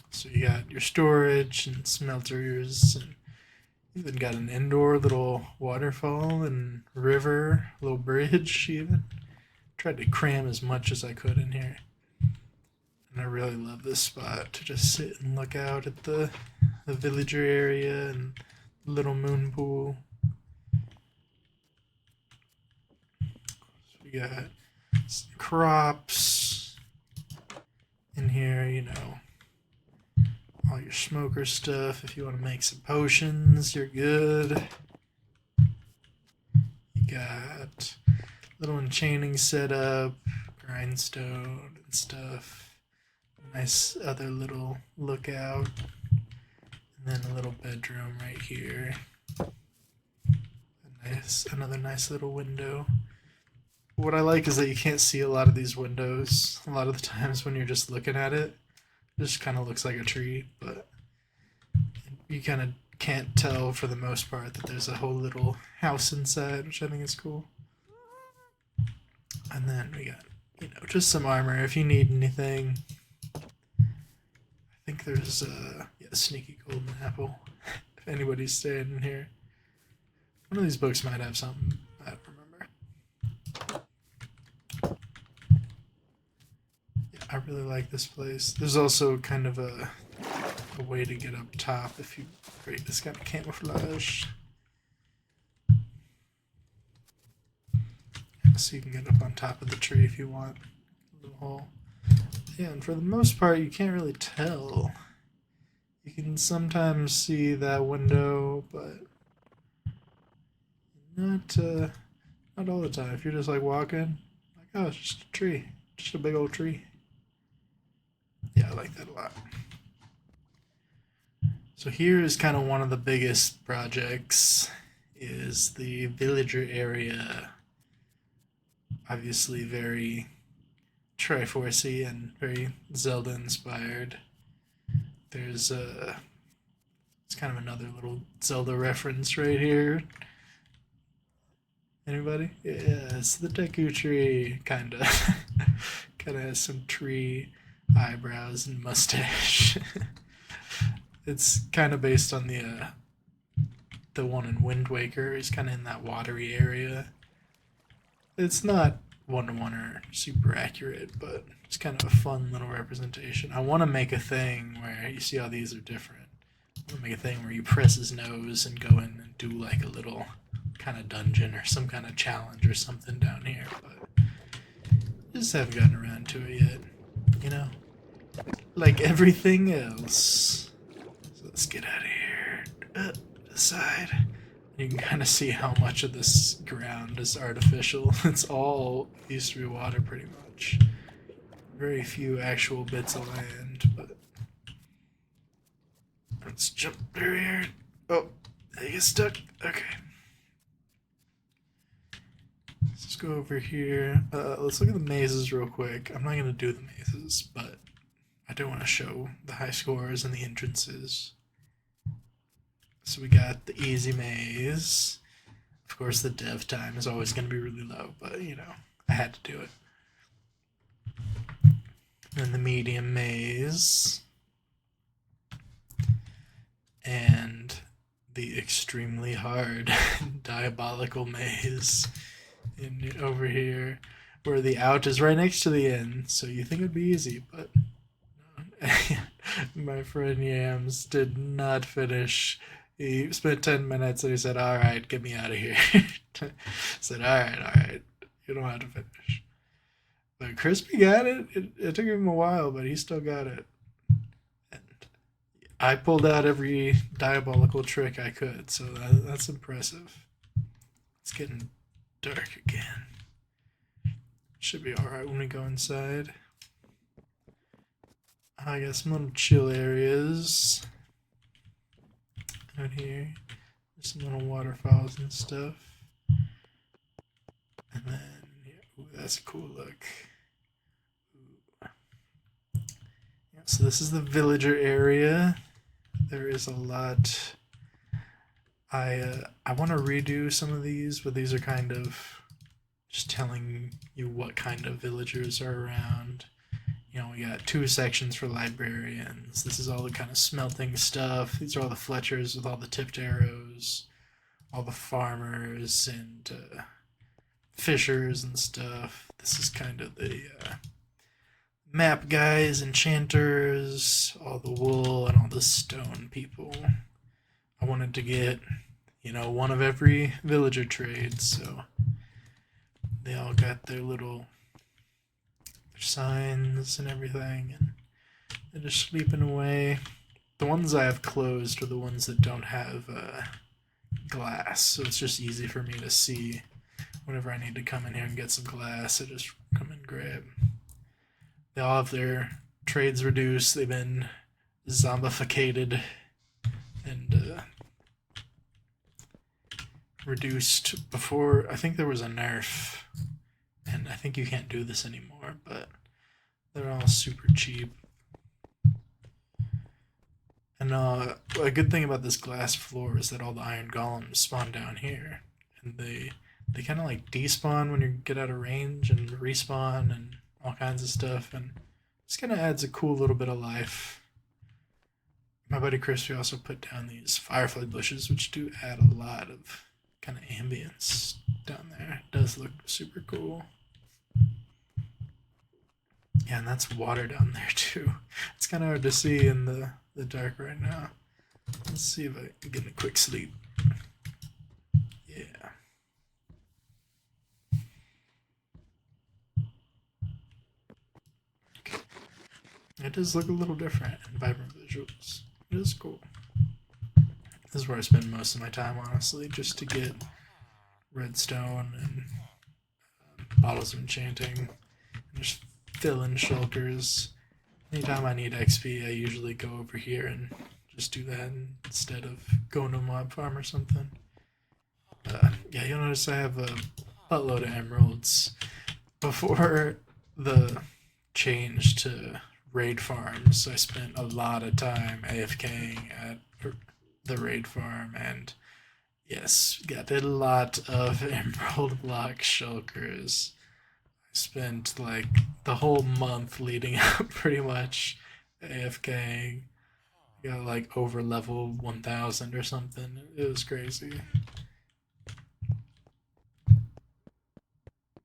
[SPEAKER 1] So you got your storage and smelters, and even got an indoor little waterfall and river, little bridge even. Tried to cram as much as I could in here. And I really love this spot to just sit and look out at the villager area and the little moon pool. So we got some crops in here, all your smoker stuff. If you want to make some potions, you're good. You got little enchanting setup, grindstone and stuff. Nice other little lookout. And then a little bedroom right here. Another nice little window. What I like is that you can't see a lot of these windows. A lot of the times when you're just looking at it, it just kind of looks like a tree, but you kind of can't tell for the most part that there's a whole little house inside, which I think is cool. And then we got, just some armor if you need anything. I think there's a sneaky golden apple. If anybody's staying in here, one of these books might have something. I don't remember. Yeah, I really like this place. There's also kind of a way to get up top if you create this kind of camouflage. So you can get up on top of the tree if you want. Little hole. Yeah, and for the most part, you can't really tell. You can sometimes see that window, but not all the time. If you're just like walking, like, oh, it's just a tree, just a big old tree. Yeah, I like that a lot. So here is kind of one of the biggest projects, is the villager area. Obviously very Triforce and very Zelda inspired. There's it's kind of another little Zelda reference right here. Anybody? Yeah, it's the Deku tree, kinda. Kinda has some tree eyebrows and mustache. It's kind of based on the one in Wind Waker. He's kind of in that watery area. It's not one to one or super accurate, but it's kind of a fun little representation. I want to make a thing where you see how these are different. I want to make a thing where you press his nose and go in and do like a little kind of dungeon or some kind of challenge or something down here, but I just haven't gotten around to it yet. Like everything else. So let's get out of here. To the side. You can kind of see how much of this ground is artificial. It's all used to be water pretty much. Very few actual bits of land, but let's jump through here. Oh, I get stuck. Okay. Let's go over here. Let's look at the mazes real quick. I'm not going to do the mazes, but I do want to show the high scores and the entrances. So we got the easy maze. Of course, the dev time is always going to be really low, but I had to do it. And the medium maze. And the extremely hard diabolical maze over here, where the out is right next to the in, so you think it'd be easy, but my friend Yams did not finish. He spent 10 minutes and he said, all right, get me out of here. Said, all right, you don't have to finish. But Crispy got it. It took him a while, but he still got it. And I pulled out every diabolical trick I could, so that's impressive. It's getting dark again. Should be alright when we go inside. I got some little chill areas out here. There's some little waterfalls and stuff. And then, yeah, ooh, that's a cool look. Yeah, so this is the villager area. There is a lot. I want to redo some of these, but these are kind of just telling you what kind of villagers are around. You know, we got two sections for librarians. This is all the kind of smelting stuff. These are all the Fletchers with all the tipped arrows, all the farmers and fishers and stuff. This is kind of the map guys, enchanters, all the wool, and all the stone people. I wanted to get, you know, one of every villager trade, so they all got their little signs and everything, and they're just sleeping away. The ones I have closed are the ones that don't have glass, so it's just easy for me to see whenever I need to come in here and get some glass. I just come and grab. They all have their trades reduced. They've been zombificated and reduced. Before, I think there was a nerf, and I think you can't do this anymore, but they're all super cheap. And a good thing about this glass floor is that all the iron golems spawn down here, and they kind of like despawn when you get out of range and respawn and all kinds of stuff, and this kind of adds a cool little bit of life. My buddy Crispy also put down these firefly bushes, which do add a lot of kind of ambience down there. It does look super cool. Yeah, and that's water down there too. It's kind of hard to see in the dark right now. Let's see if I can get a quick sleep. Yeah. Okay. It does look a little different in vibrant visuals. It is cool. This is where I spend most of my time, honestly, just to get redstone and bottles of enchanting, and just fill in shulkers. Anytime I need XP, I usually go over here and just do that instead of going to a mob farm or something. Yeah, you'll notice I have a buttload of emeralds. Before the change to raid farms, I spent a lot of time AFKing at the raid farm, and yes, got a lot of emerald block shulkers. I spent like the whole month leading up pretty much AFKing. Got like over level 1000 or something. It was crazy.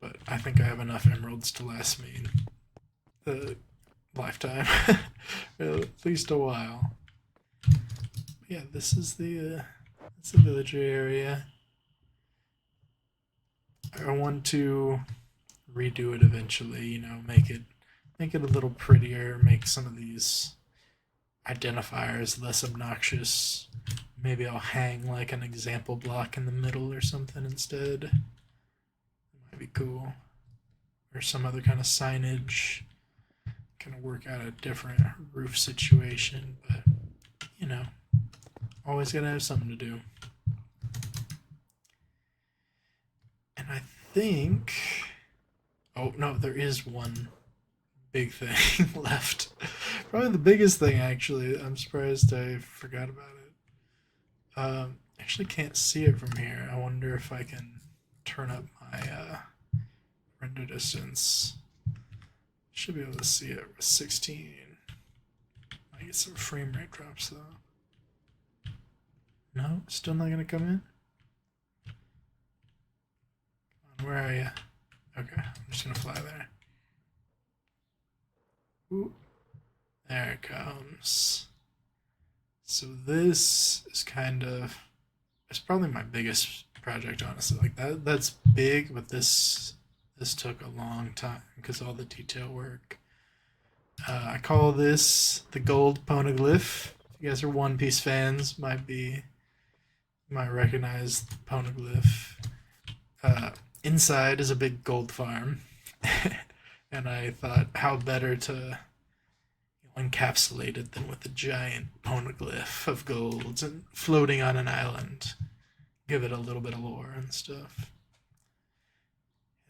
[SPEAKER 1] But I think I have enough emeralds to last me the lifetime. At least a while. But yeah, this is the villager area. I want to redo it eventually, you know, make it a little prettier, make some of these identifiers less obnoxious. Maybe I'll hang like an example block in the middle or something instead. It might be cool. Or some other kind of signage. Kind of work out a different roof situation, but you know, always gotta have something to do. And I think, oh no, there is one big thing left. Probably the biggest thing, actually. I'm surprised I forgot about it. Actually can't see it from here. I wonder if I can turn up my render distance. Should be able to see it with 16. I get some frame rate drops though. No, still not gonna come in? Come on, where are you? Okay, I'm just gonna fly there. Ooh, there it comes. So this is kind of, it's probably my biggest project, honestly. Like that's big, but this took a long time because all the detail work. I call this the gold poneglyph. If you guys are One Piece fans, might recognize the poneglyph. Inside is a big gold farm, and I thought how better to encapsulated than with a giant poneglyph of gold and floating on an island. Give it a little bit of lore and stuff.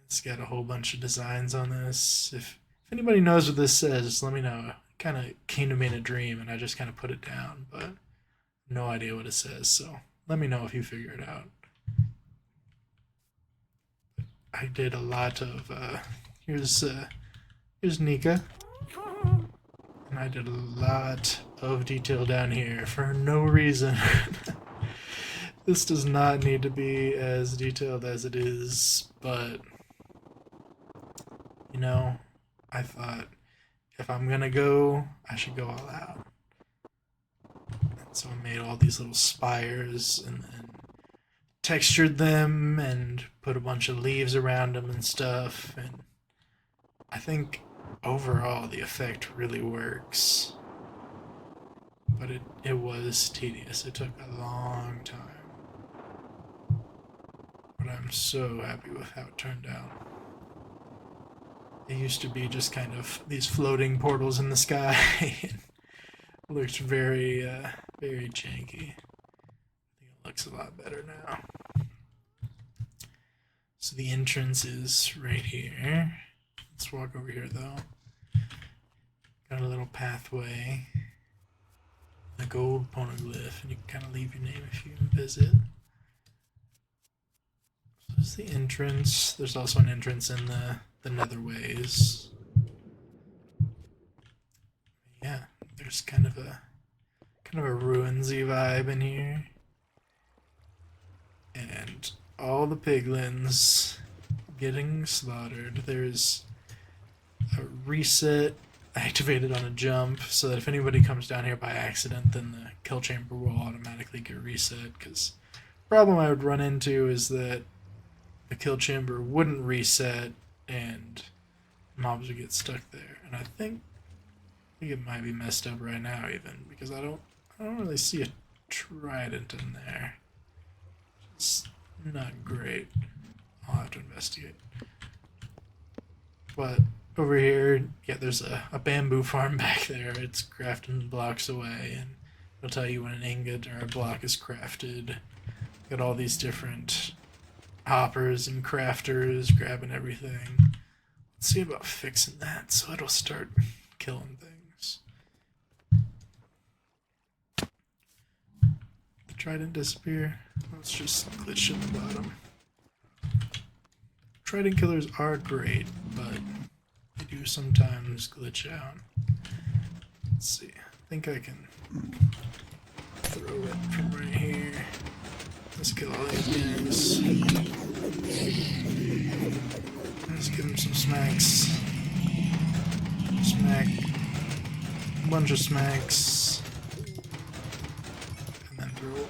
[SPEAKER 1] It's got a whole bunch of designs on this. If anybody knows what this says, let me know. It kind of came to me in a dream and I just kind of put it down, but no idea what it says, so let me know if you figure it out. I did a lot of, here's Nika. And I did a lot of detail down here for no reason. This does not need to be as detailed as it is, but you know, I thought if I'm gonna go, I should go all out. And so I made all these little spires and then textured them and put a bunch of leaves around them and stuff, and I think overall the effect really works. But it was tedious. It took a long time. But I'm so happy with how it turned out. It used to be just kind of these floating portals in the sky. It looked very, very janky. I think it looks a lot better now. So the entrance is right here. Let's walk over here though. Got a little pathway. The gold poneglyph, and you can kind of leave your name if you visit. So this is the entrance. There's also an entrance in the netherways. Yeah, there's kind of a ruinsy vibe in here. And all the piglins getting slaughtered. There's a reset activated on a jump, so that if anybody comes down here by accident, then the kill chamber will automatically get reset, because the problem I would run into is that the kill chamber wouldn't reset and mobs would get stuck there. And I think it might be messed up right now even, because I don't really see a trident in there. It's not great. I'll have to investigate. But over here, yeah, there's a bamboo farm back there. It's crafting blocks away, and it'll tell you when an ingot or a block is crafted. Got all these different hoppers and crafters grabbing everything. Let's see about fixing that so it'll start killing things. The trident disappear. Let's just glitch in the bottom. Trident killers are great, but they do sometimes glitch out. Let's see. I think I can throw it from right here. Let's kill all these guys. Let's give them some smacks. Smack. A bunch of smacks. And then throw.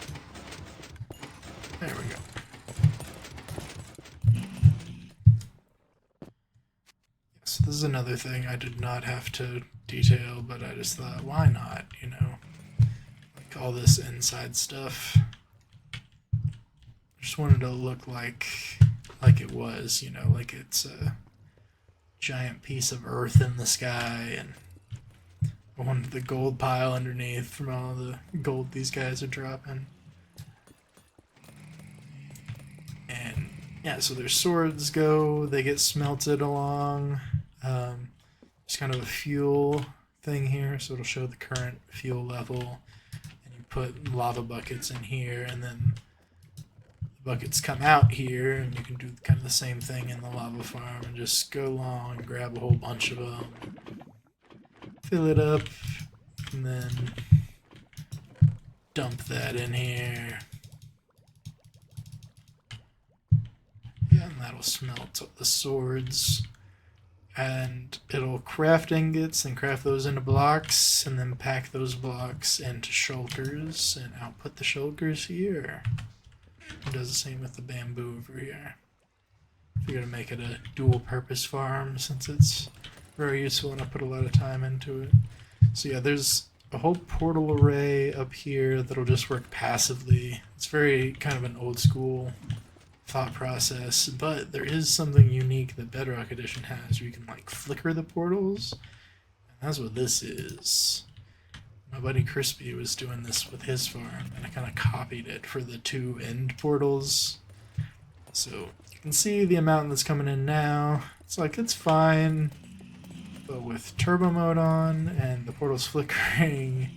[SPEAKER 1] There we go. So this is another thing I did not have to detail, but I just thought, why not, you know? Like all this inside stuff. Just wanted to look like it was, you know, like it's a giant piece of earth in the sky, and I wanted the gold pile underneath from all the gold these guys are dropping. And yeah, so their swords they get smelted along. There's kind of a fuel thing here, so it'll show the current fuel level, and you put lava buckets in here, and then buckets come out here, and you can do kind of the same thing in the lava farm and just go along and grab a whole bunch of them, fill it up, and then dump that in here. Yeah, and that'll smelt the swords, and it'll craft ingots and craft those into blocks, and then pack those blocks into shulkers and output the shulkers here. It does the same with the bamboo over here. Figured to make it a dual purpose farm since it's very useful and I put a lot of time into it. So yeah, there's a whole portal array up here that'll just work passively. It's very kind of an old school thought process, but there is something unique that Bedrock Edition has where you can like flicker the portals, That's what this is. My buddy Crispy was doing this with his farm, and I kind of copied it for the two end portals. So you can see the amount that's coming in now. It's like, it's fine, but with turbo mode on and the portals flickering,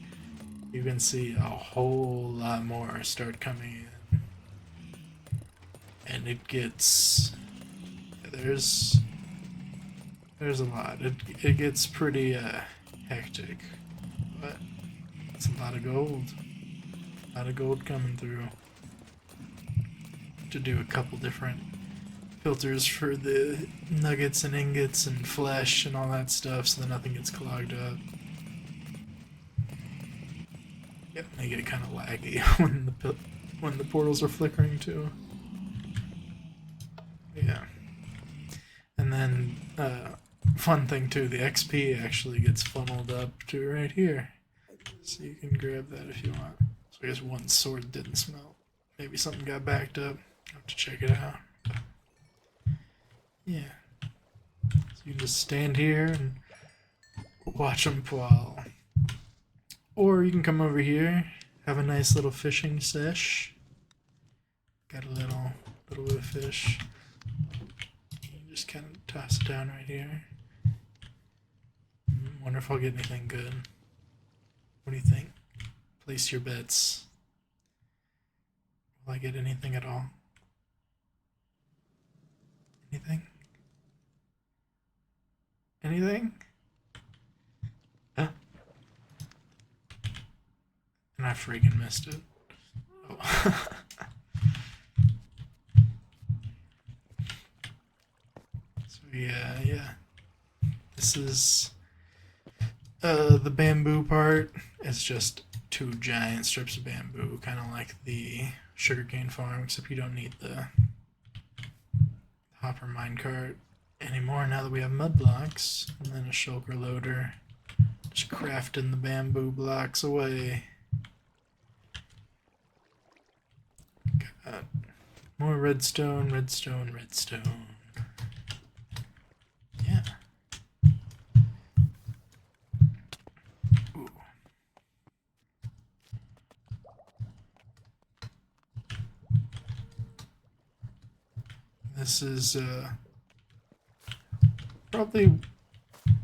[SPEAKER 1] you can see a whole lot more start coming in. And it gets... there's a lot. It gets pretty hectic, but it's a lot of gold. A lot of gold coming through. To do a couple different filters for the nuggets and ingots and flesh and all that stuff, so that nothing gets clogged up. Yep, they get kind of laggy when the portals are flickering too. Yeah. And then, fun thing too, the XP actually gets funneled up to right here. So you can grab that if you want. So I guess one sword didn't smelt. Maybe something got backed up. I have to check it out. Yeah. So you can just stand here and watch them fall. Or you can come over here, have a nice little fishing sesh. Got a little bit of fish. You just kind of toss it down right here. Wonder if I'll get anything good. What do you think? Place your bets. Will I get anything at all? Anything? Anything? Huh? And I freaking missed it. Oh. So yeah. This is the bamboo part. It's just two giant strips of bamboo, kind of like the sugarcane farm, except you don't need the hopper minecart anymore now that we have mud blocks, and then a shulker loader, just crafting the bamboo blocks away. Got more redstone. Yeah. Ooh. This is probably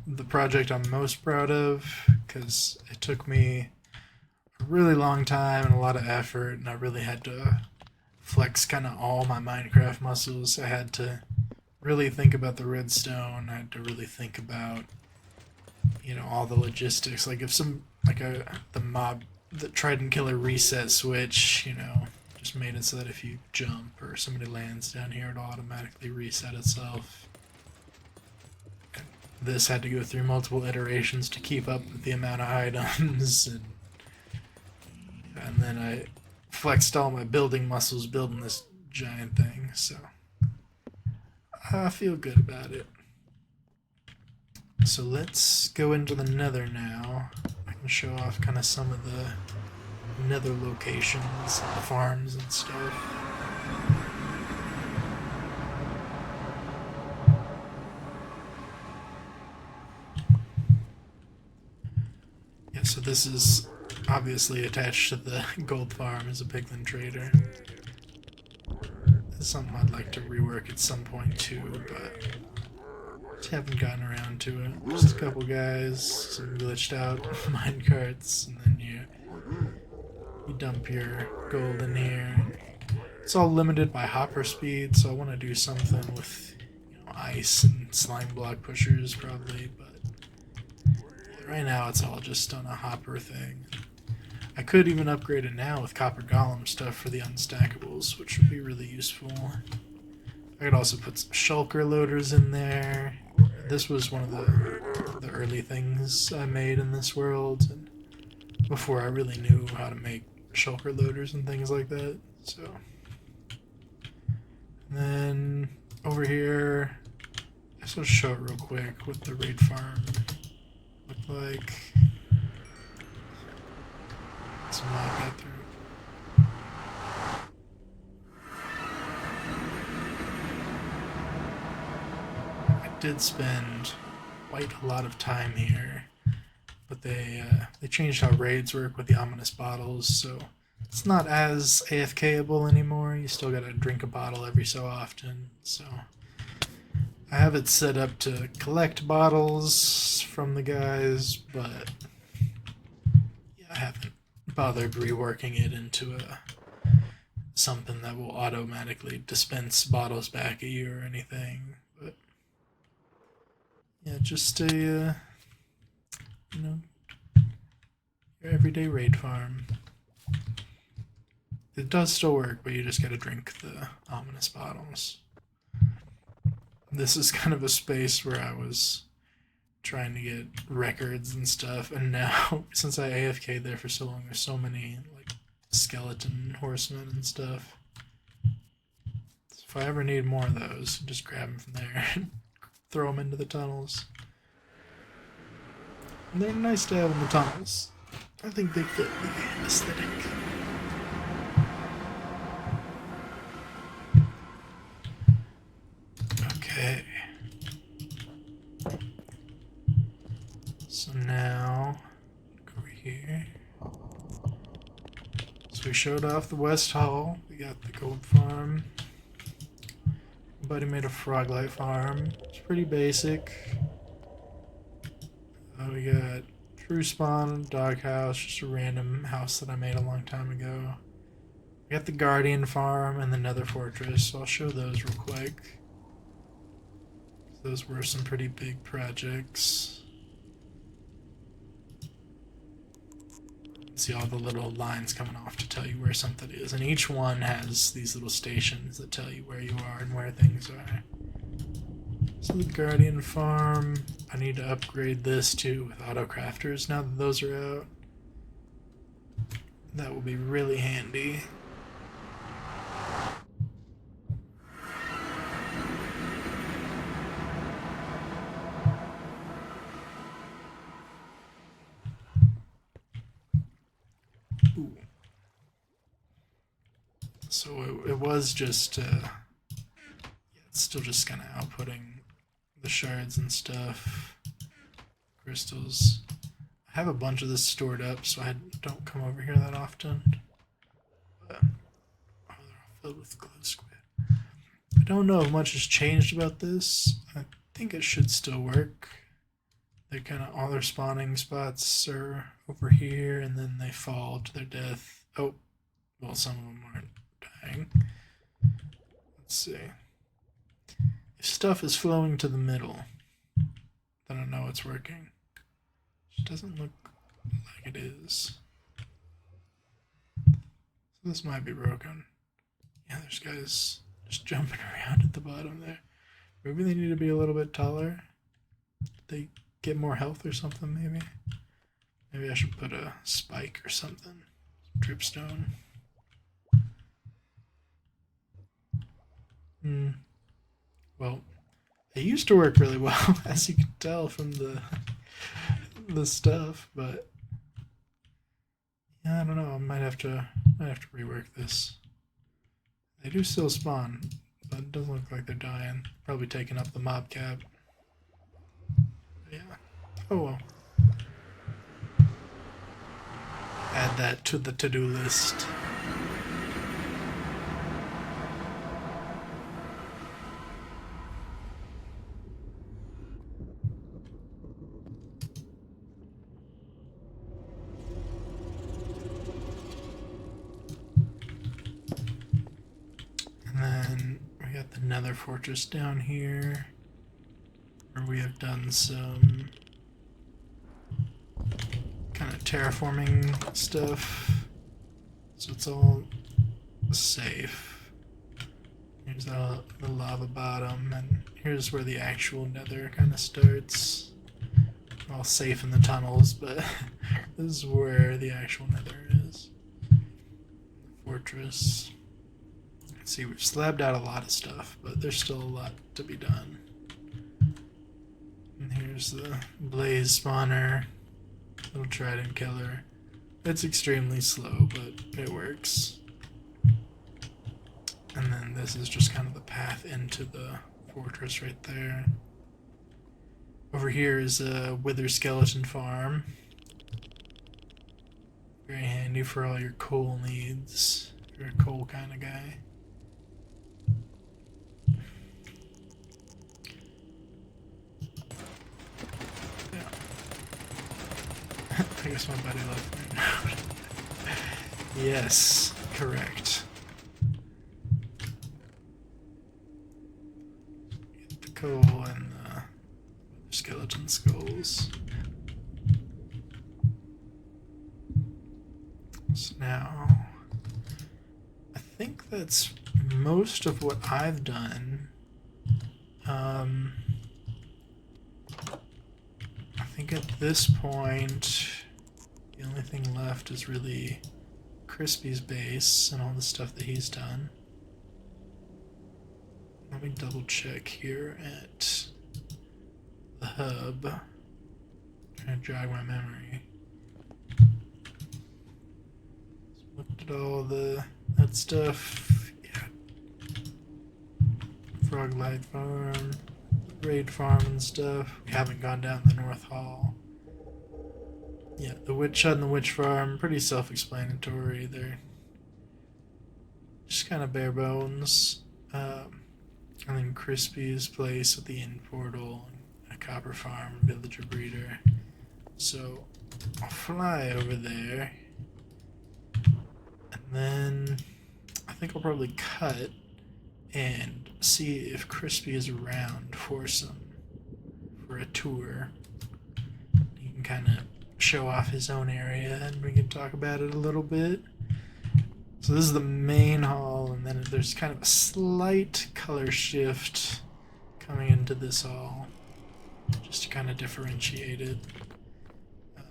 [SPEAKER 1] the project I'm most proud of, because it took me a really long time and a lot of effort, and I really had to flex kind of all my Minecraft muscles. I had to really think about the redstone. I had to really think about, all the logistics. Like if the mob, the Trident Killer reset switch, just made it so that if you jump or somebody lands down here, it'll automatically reset itself. This had to go through multiple iterations to keep up with the amount of items, and then I flexed all my building muscles building this giant thing, so I feel good about it. So let's go into the nether now. I can show off kind of some of the nether locations, and farms and stuff. Yeah, so this is obviously attached to the gold farm as a piglin trader. It's something I'd like to rework at some point too, but just haven't gotten around to it. Just a couple guys, some glitched out minecarts, and then you dump your gold in here. It's all limited by hopper speed, so I want to do something with ice and slime block pushers probably, but right now it's all just on a hopper thing. I could even upgrade it now with copper golem stuff for the unstackables, which would be really useful. I could also put some shulker loaders in there. This was one of the early things I made in this world, and before I really knew how to make shulker loaders and things like that. So, and then over here, I guess I'll show it real quick what the raid farm looked like. Some I got through. I did spend quite a lot of time here. they changed how raids work with the ominous bottles, so it's not as AFKable anymore. You still gotta drink a bottle every so often. So I have it set up to collect bottles from the guys, but yeah, I haven't bothered reworking it into a something that will automatically dispense bottles back at you or anything. But yeah, just a you know, your everyday raid farm. It does still work, but you just gotta drink the ominous bottles. This is kind of a space where I was trying to get records and stuff, and now, since I AFK'd there for so long, there's so many, like, skeleton horsemen and stuff. So if I ever need more of those, just grab them from there and throw them into the tunnels. And they're nice to have in the tunnels. I think they fit the aesthetic. Okay. So now, look over here. So we showed off the West Hall. We got the gold farm. Buddy made a froglight farm. It's pretty basic. We got True Spawn, Doghouse, just a random house that I made a long time ago. We got the Guardian farm and the Nether Fortress, so I'll show those real quick. Those were some pretty big projects. See all the little lines coming off to tell you where something is, and each one has these little stations that tell you where you are and where things are. So the Guardian farm, I need to upgrade this too with auto crafters now that those are out. That will be really handy. Ooh. So it was just, yeah, it's still just kind of outputting the shards and stuff, crystals. I have a bunch of this stored up, so I don't come over here that often. But, oh, they're all filled with glow squid. I don't know if much has changed about this. I think it should still work. They kind of, all their spawning spots are over here, and then they fall to their death. Oh, well, some of them aren't dying. Let's see. If stuff is flowing to the middle, then I know it's working. It doesn't look like it is. So this might be broken. Yeah, there's guys just jumping around at the bottom there. Maybe they need to be a little bit taller. They get more health or something, maybe. Maybe I should put a spike or something. Dripstone. Well, it used to work really well, as you can tell from the stuff, but yeah, I don't know. I might have to rework this. They do still spawn, but it doesn't look like they're dying. Probably taking up the mob cap. Yeah. Oh well. Add that to the to-do list. And then we got the Nether Fortress down here, where we have done some kind of terraforming stuff, so it's all safe. Here's the lava bottom, and here's where the actual nether kind of starts. We're all safe in the tunnels, but this is where the actual nether is. The fortress. See, we've slabbed out a lot of stuff, but there's still a lot to be done. And here's the blaze spawner. Little trident killer. It's extremely slow, but it works. And then this is just kind of the path into the fortress right there. Over here is a wither skeleton farm. handy for all your coal needs. If you're a coal kind of guy. Yeah. I guess my buddy left me. Yes, correct. Get the coal and the skeleton skulls. So now, I think that's most of what I've done. I think at this point, the only thing left is really Crispy's base and all the stuff that he's done. Let me double check here at the hub. Trying to jog my memory. Looked at all that stuff. Yeah. Froglight Farm, Raid Farm and stuff. We haven't gone down the North Hall. Yeah, the Witch Hut and the Witch Farm, pretty self-explanatory. They're just kind of bare bones. And then Crispy's place with the inn portal, and a copper farm, villager breeder. So I'll fly over there, and then I think I'll probably cut and see if Crispy is around for a tour. He can kind of show off his own area, and we can talk about it a little bit. So this is the main hall, and then there's kind of a slight color shift coming into this hall, just to kind of differentiate it.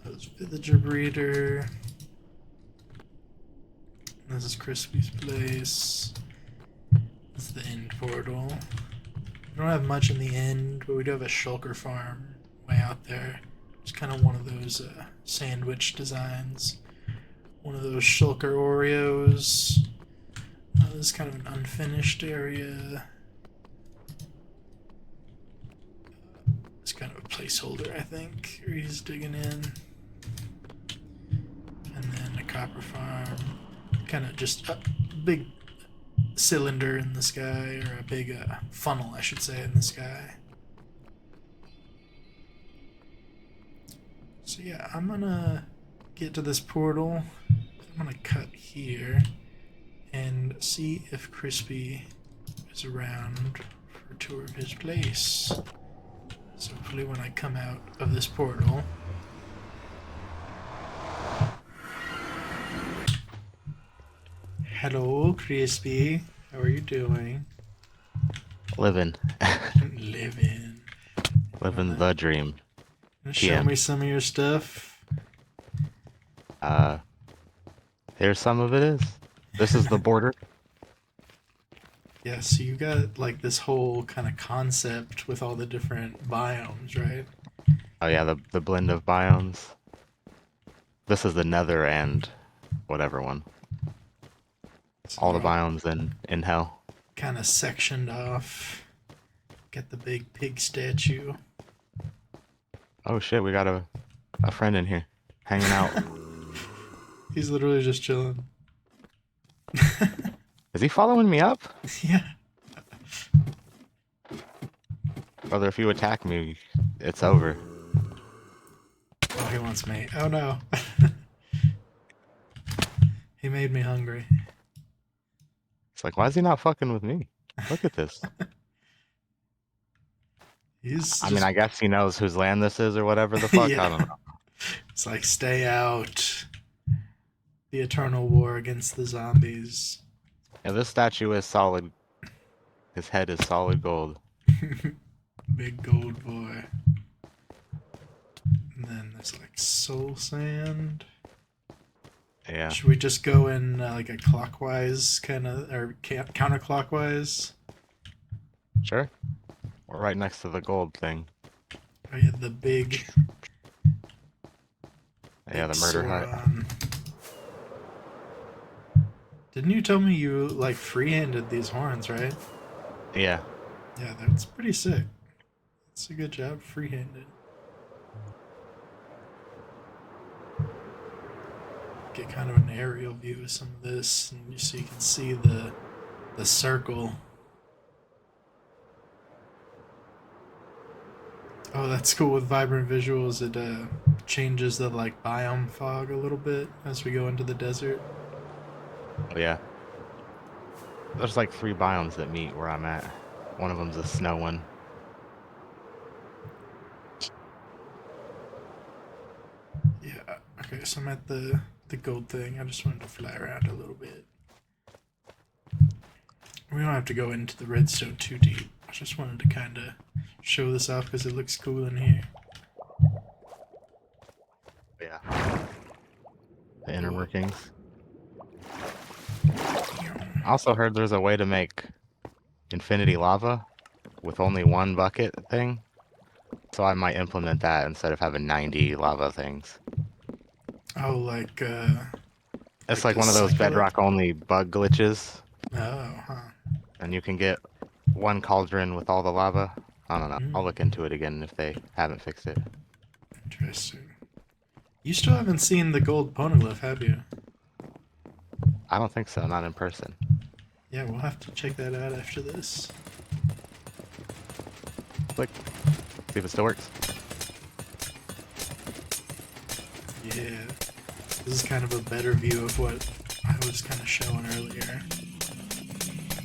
[SPEAKER 1] There's villager breeder. This is Crispy's place. This is the end portal. We don't have much in the end, but we do have a shulker farm way out there. It's kind of one of those sandwich designs. One of those shulker Oreos. This is kind of an unfinished area. It's kind of a placeholder, I think, where he's digging in. And then a copper farm. Kind of just a big cylinder in the sky, or a big funnel, I should say, in the sky. So yeah, I'm gonna get to this portal. I'm gonna cut here and see if Crispy is around for a tour of his place. So hopefully when I come out of this portal... Hello, Crispy. How are you doing?
[SPEAKER 2] Living.
[SPEAKER 1] Living.
[SPEAKER 2] Living the dream.
[SPEAKER 1] Show me some of your stuff.
[SPEAKER 2] Here's some of it is. This is the border.
[SPEAKER 1] Yeah, so you got like this whole kind of concept with all the different biomes, right?
[SPEAKER 2] Oh yeah, the blend of biomes. This is the nether and whatever one.
[SPEAKER 1] So
[SPEAKER 2] all the biomes in hell.
[SPEAKER 1] Kind of sectioned off. Got the big pig statue.
[SPEAKER 2] Oh shit, we got a friend in here. Hanging out.
[SPEAKER 1] He's literally just chilling.
[SPEAKER 2] Is he following me up?
[SPEAKER 1] Yeah.
[SPEAKER 2] Brother, if you attack me, it's over.
[SPEAKER 1] Oh, he wants me. Oh no. He made me hungry.
[SPEAKER 2] It's like, why is he not fucking with me? Look at this. I mean, I guess he knows whose land this is or whatever the fuck.
[SPEAKER 1] Yeah.
[SPEAKER 2] I don't know.
[SPEAKER 1] It's like, stay out. The eternal war against the zombies.
[SPEAKER 2] Yeah, this statue is solid. His head is solid gold.
[SPEAKER 1] Big gold boy. And then there's like soul sand.
[SPEAKER 2] Yeah.
[SPEAKER 1] Should we just go in like a clockwise kind of, or counterclockwise?
[SPEAKER 2] Sure. We're right next to the gold thing.
[SPEAKER 1] Oh yeah, the big...
[SPEAKER 2] Yeah, the murder hut.
[SPEAKER 1] Didn't you tell me you like freehanded these horns, right?
[SPEAKER 2] Yeah.
[SPEAKER 1] Yeah, that's pretty sick. That's a good job, freehanded. get kind of an aerial view of some of this, and so you can see the circle. Oh, that's cool with vibrant visuals. It changes the like biome fog a little bit as we go into the desert.
[SPEAKER 2] Oh yeah, there's like 3 biomes that meet where I'm at. One of them's a snow one.
[SPEAKER 1] Yeah. Okay, so I'm at the gold thing. I just wanted to fly around a little bit. We don't have to go into the redstone too deep. I just wanted to kind of show this off because it looks cool in here.
[SPEAKER 2] Yeah, the inner workings. I also heard there's a way to make infinity lava with only one bucket thing. So I might implement that instead of having 90 lava things.
[SPEAKER 1] Oh,
[SPEAKER 2] It's
[SPEAKER 1] like
[SPEAKER 2] like
[SPEAKER 1] to
[SPEAKER 2] one of those
[SPEAKER 1] cycle it.
[SPEAKER 2] bedrock only bug glitches,
[SPEAKER 1] Oh, huh.
[SPEAKER 2] and you can get one cauldron with all the lava. I don't know. I'll look
[SPEAKER 1] Mm,
[SPEAKER 2] into it again if they haven't fixed it.
[SPEAKER 1] interesting. You still haven't seen the gold poneglyph, have you?
[SPEAKER 2] I don't think so, not in person.
[SPEAKER 1] Yeah, we'll have to check that out after this.
[SPEAKER 2] Click, see if it still works.
[SPEAKER 1] Yeah, this is kind of a better view of what I was kind of showing earlier.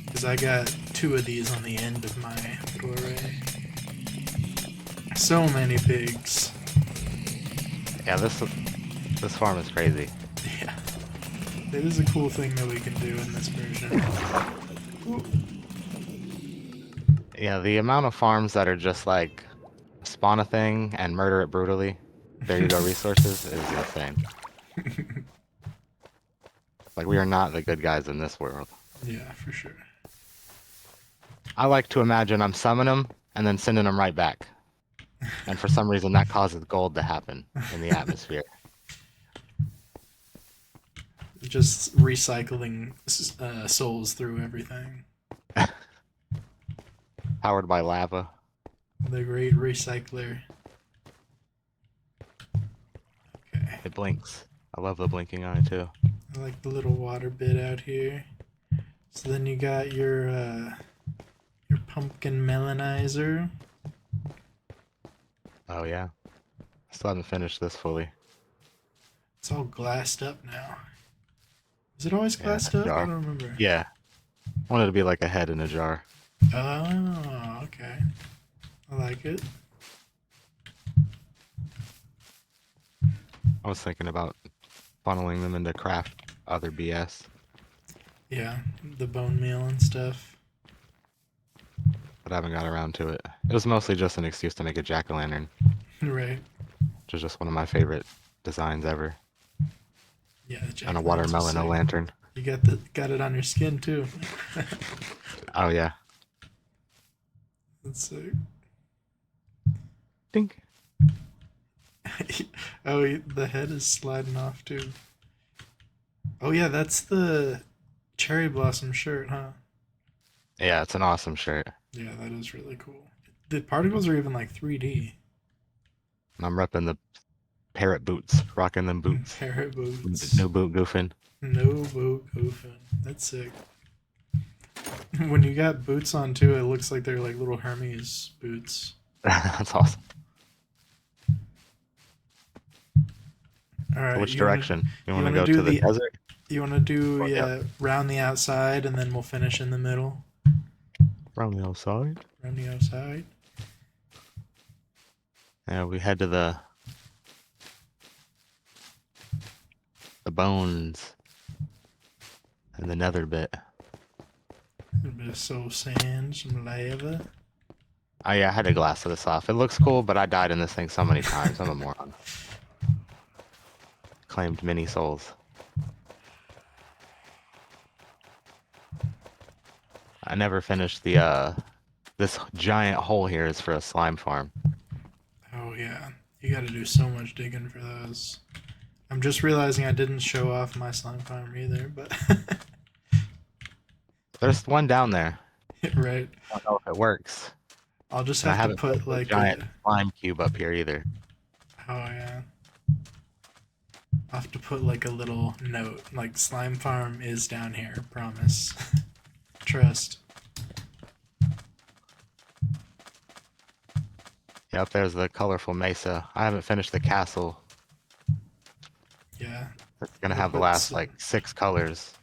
[SPEAKER 1] Because I got 2 of these on the end of my little array. So many pigs.
[SPEAKER 2] Yeah, this farm is crazy.
[SPEAKER 1] Yeah, it is a cool thing that we can do in this version. Ooh.
[SPEAKER 2] Yeah, the amount of farms that are just like spawn a thing and murder it brutally. There you go, resources is insane. Like we are not the good guys in this world.
[SPEAKER 1] Yeah, for sure.
[SPEAKER 2] I like to imagine I'm summoning them and then sending them right back. And for some reason that causes gold to happen in the atmosphere.
[SPEAKER 1] Just recycling souls through everything.
[SPEAKER 2] Powered by lava.
[SPEAKER 1] The great recycler. Okay.
[SPEAKER 2] It blinks. I love the blinking eye too.
[SPEAKER 1] I like the little water bit out here. So then you got your pumpkin melonizer.
[SPEAKER 2] Oh yeah. I still haven't finished this fully.
[SPEAKER 1] It's all glassed up now. Is it always
[SPEAKER 2] Yeah,
[SPEAKER 1] glassed up? I
[SPEAKER 2] jar.
[SPEAKER 1] don't remember.
[SPEAKER 2] Yeah. I wanted to be like a head in a jar.
[SPEAKER 1] Oh, okay. I like it.
[SPEAKER 2] I was thinking about funneling them into craft other BS,
[SPEAKER 1] Yeah, the bone meal and stuff.
[SPEAKER 2] but I haven't got around to it. It was mostly just an excuse to make a jack-o'-lantern,
[SPEAKER 1] Right.
[SPEAKER 2] which is just one of my favorite designs ever.
[SPEAKER 1] Yeah, the
[SPEAKER 2] And a
[SPEAKER 1] jack-o'-lanterns are
[SPEAKER 2] watermelon a
[SPEAKER 1] sick.
[SPEAKER 2] lantern.
[SPEAKER 1] You got it on your skin too.
[SPEAKER 2] Oh yeah.
[SPEAKER 1] That's sick.
[SPEAKER 2] Dink.
[SPEAKER 1] Oh, the head is sliding off too. Oh yeah, that's the cherry blossom shirt, huh?
[SPEAKER 2] Yeah, it's an awesome shirt.
[SPEAKER 1] Yeah, that is really cool. The particles are even like 3D.
[SPEAKER 2] And I'm repping the parrot boots, rocking them boots.
[SPEAKER 1] Parrot boots.
[SPEAKER 2] No boot goofing.
[SPEAKER 1] No boot goofing. That's sick. When you got boots on too, it looks like they're like little Hermes boots.
[SPEAKER 2] That's awesome.
[SPEAKER 1] All
[SPEAKER 2] So
[SPEAKER 1] right,
[SPEAKER 2] which direction? You
[SPEAKER 1] you
[SPEAKER 2] want to
[SPEAKER 1] wanna
[SPEAKER 2] go
[SPEAKER 1] do
[SPEAKER 2] to the desert?
[SPEAKER 1] you wanna do
[SPEAKER 2] Or yep,
[SPEAKER 1] yeah round the outside and then we'll finish in the middle.
[SPEAKER 2] around the outside.
[SPEAKER 1] Round the outside.
[SPEAKER 2] Yeah, we head to the bones and the nether bit.
[SPEAKER 1] A bit of soul sand, some lava.
[SPEAKER 2] Oh yeah, I had to glass this off. It looks cool, but I died in this thing so many times. I'm a moron. Claimed many souls. I never finished the this giant hole here is for a slime farm.
[SPEAKER 1] Oh yeah, you got to do so much digging for those. I'm just realizing I didn't show off my slime farm either, but
[SPEAKER 2] There's one down there.
[SPEAKER 1] right.
[SPEAKER 2] I don't know if it works.
[SPEAKER 1] I'll just
[SPEAKER 2] And I
[SPEAKER 1] have to
[SPEAKER 2] haven't put
[SPEAKER 1] put
[SPEAKER 2] the
[SPEAKER 1] like
[SPEAKER 2] giant
[SPEAKER 1] a.
[SPEAKER 2] slime cube up here either.
[SPEAKER 1] Oh yeah. I'll have to put like a little note, like slime farm is down here, promise. Trust.
[SPEAKER 2] Yep, there's the colorful mesa. I haven't finished the castle.
[SPEAKER 1] Yeah.
[SPEAKER 2] It's gonna
[SPEAKER 1] We'll
[SPEAKER 2] have the
[SPEAKER 1] put
[SPEAKER 2] last
[SPEAKER 1] some.
[SPEAKER 2] like 6 colors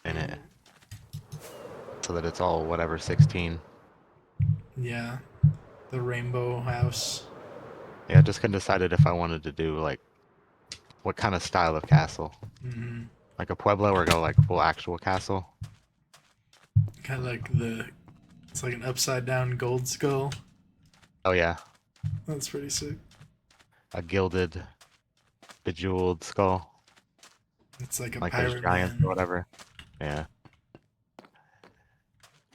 [SPEAKER 2] in it, so that it's all whatever 16.
[SPEAKER 1] Yeah. The rainbow house.
[SPEAKER 2] Yeah, just couldn't decided if I wanted to do like what kind of style of castle,
[SPEAKER 1] Mm-hmm.
[SPEAKER 2] like a pueblo or go like full actual castle.
[SPEAKER 1] Kind of like the. It's like an upside down gold skull.
[SPEAKER 2] Oh yeah,
[SPEAKER 1] That's pretty sick.
[SPEAKER 2] a gilded, bejeweled skull,
[SPEAKER 1] It's like a
[SPEAKER 2] like those
[SPEAKER 1] pirate
[SPEAKER 2] giants or
[SPEAKER 1] man.
[SPEAKER 2] whatever. Yeah,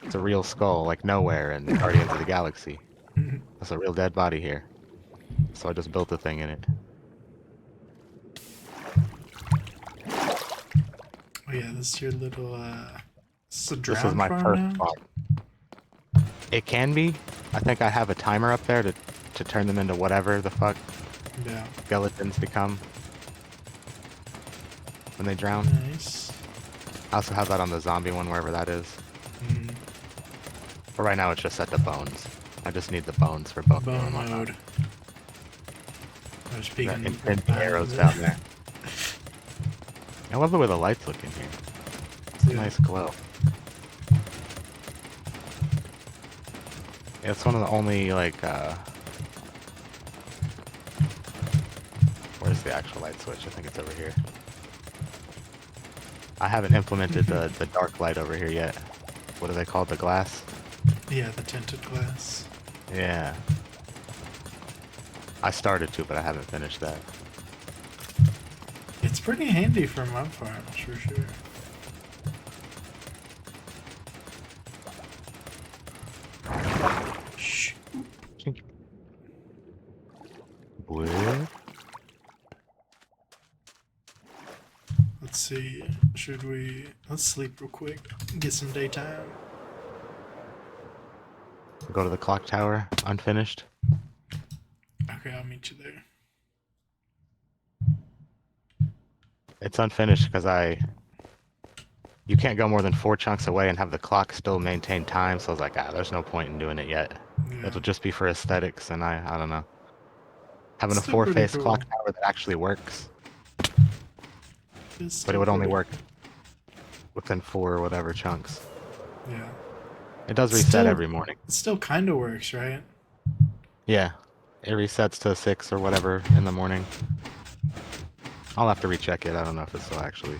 [SPEAKER 2] it's a real skull, like Nowhere in Guardians of the Galaxy. That's a real dead body here. So I just built a thing in it.
[SPEAKER 1] Oh yeah, this is your little this is a
[SPEAKER 2] This is
[SPEAKER 1] drowned
[SPEAKER 2] my
[SPEAKER 1] farm
[SPEAKER 2] first
[SPEAKER 1] now?
[SPEAKER 2] farm. It can be. I think I have a timer up there to turn them into whatever the fuck
[SPEAKER 1] Yeah.
[SPEAKER 2] skeletons become when they drown.
[SPEAKER 1] Nice.
[SPEAKER 2] I also have that on the zombie one, wherever that is.
[SPEAKER 1] Mm,
[SPEAKER 2] But right now it's just set to bones. I just need the bones for bone
[SPEAKER 1] bone
[SPEAKER 2] and whatnot.
[SPEAKER 1] mode. I was
[SPEAKER 2] The
[SPEAKER 1] peeking
[SPEAKER 2] infinity
[SPEAKER 1] behind
[SPEAKER 2] arrows
[SPEAKER 1] it.
[SPEAKER 2] down there. I love the way the lights look in here. It's a
[SPEAKER 1] Yeah.
[SPEAKER 2] nice glow. Yeah, it's one of the only like where's the actual light switch? I think it's over here. I haven't implemented the dark light over here yet. What do they call it? The glass?
[SPEAKER 1] Yeah, the tinted glass.
[SPEAKER 2] Yeah. I started to, but I haven't finished that.
[SPEAKER 1] It's pretty handy for mob farms for sure. Shh.
[SPEAKER 2] What?
[SPEAKER 1] Let's see. Should we? Let's sleep real quick. Get some daytime.
[SPEAKER 2] Go to the clock tower, unfinished.
[SPEAKER 1] Okay, I'll meet you there.
[SPEAKER 2] It's unfinished because you can't go more than 4 chunks away and have the clock still maintain time. So I was like, there's no point in doing it yet.
[SPEAKER 1] Yeah.
[SPEAKER 2] It'll just be for aesthetics, and I don't know. Having
[SPEAKER 1] It's
[SPEAKER 2] a
[SPEAKER 1] still pretty
[SPEAKER 2] 4-face
[SPEAKER 1] cool.
[SPEAKER 2] clock tower that actually works,
[SPEAKER 1] It's
[SPEAKER 2] but it
[SPEAKER 1] still
[SPEAKER 2] would only
[SPEAKER 1] pretty
[SPEAKER 2] work within 4 or whatever chunks.
[SPEAKER 1] cool. Yeah.
[SPEAKER 2] It does
[SPEAKER 1] It's
[SPEAKER 2] reset
[SPEAKER 1] still,
[SPEAKER 2] every morning.
[SPEAKER 1] it still kind of works, right?
[SPEAKER 2] Yeah, it resets to 6 or whatever in the morning. I'll have to recheck it. I don't know if it's still actually.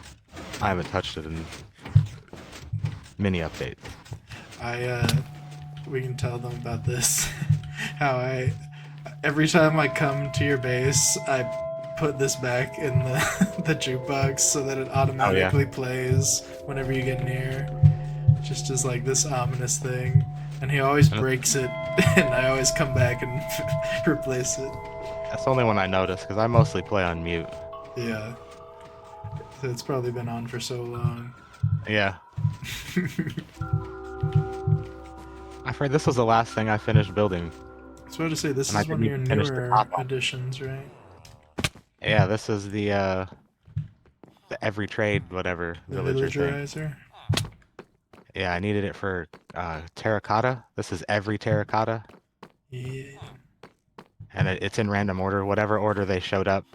[SPEAKER 2] I haven't touched it in many updates.
[SPEAKER 1] We can tell them about this. How every time I come to your base, I put this back in the the jukebox so that it automatically plays whenever you get near. Just as like this ominous thing. And he always breaks it, and I always come back and replace it.
[SPEAKER 2] That's the only one I noticed because I mostly play on mute.
[SPEAKER 1] Yeah. So it's probably been on for so long.
[SPEAKER 2] Yeah. I heard this was the last thing I finished building.
[SPEAKER 1] I was about to say, this
[SPEAKER 2] And I
[SPEAKER 1] is one
[SPEAKER 2] didn't
[SPEAKER 1] of your
[SPEAKER 2] even finish the
[SPEAKER 1] newer
[SPEAKER 2] top one.
[SPEAKER 1] additions, right?
[SPEAKER 2] Yeah, this is the every trade whatever
[SPEAKER 1] The
[SPEAKER 2] villager thing.
[SPEAKER 1] villagerizer?
[SPEAKER 2] Yeah, I needed it for terracotta. This is every terracotta,
[SPEAKER 1] Yeah.
[SPEAKER 2] and it's in random order. Whatever order they showed up,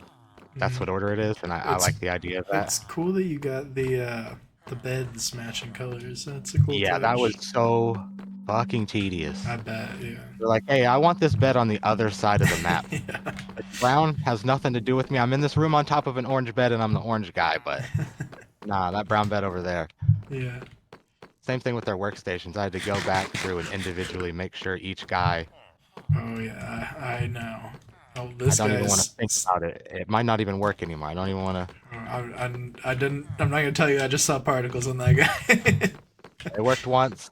[SPEAKER 2] that's what order it is, and I
[SPEAKER 1] It's-
[SPEAKER 2] like the idea of that.
[SPEAKER 1] It's cool that you got the beds matching colors. That's a cool
[SPEAKER 2] Yeah,
[SPEAKER 1] touch.
[SPEAKER 2] that was so fucking tedious.
[SPEAKER 1] I bet, yeah.
[SPEAKER 2] They're like, hey, I want this bed on the other side of the map.
[SPEAKER 1] Yeah.
[SPEAKER 2] Brown has nothing to do with me. I'm in this room on top of an orange bed, and I'm the orange guy, but nah, that brown bed over there.
[SPEAKER 1] Yeah.
[SPEAKER 2] Same thing with their workstations. I had to go back through and individually make sure each guy.
[SPEAKER 1] Oh yeah, I know. Oh,
[SPEAKER 2] I
[SPEAKER 1] this
[SPEAKER 2] don't
[SPEAKER 1] guy's.
[SPEAKER 2] even want to think about it. It might not even work anymore. I don't even want to.
[SPEAKER 1] I didn't. I'm not gonna tell you. I just saw particles on that guy.
[SPEAKER 2] It worked once.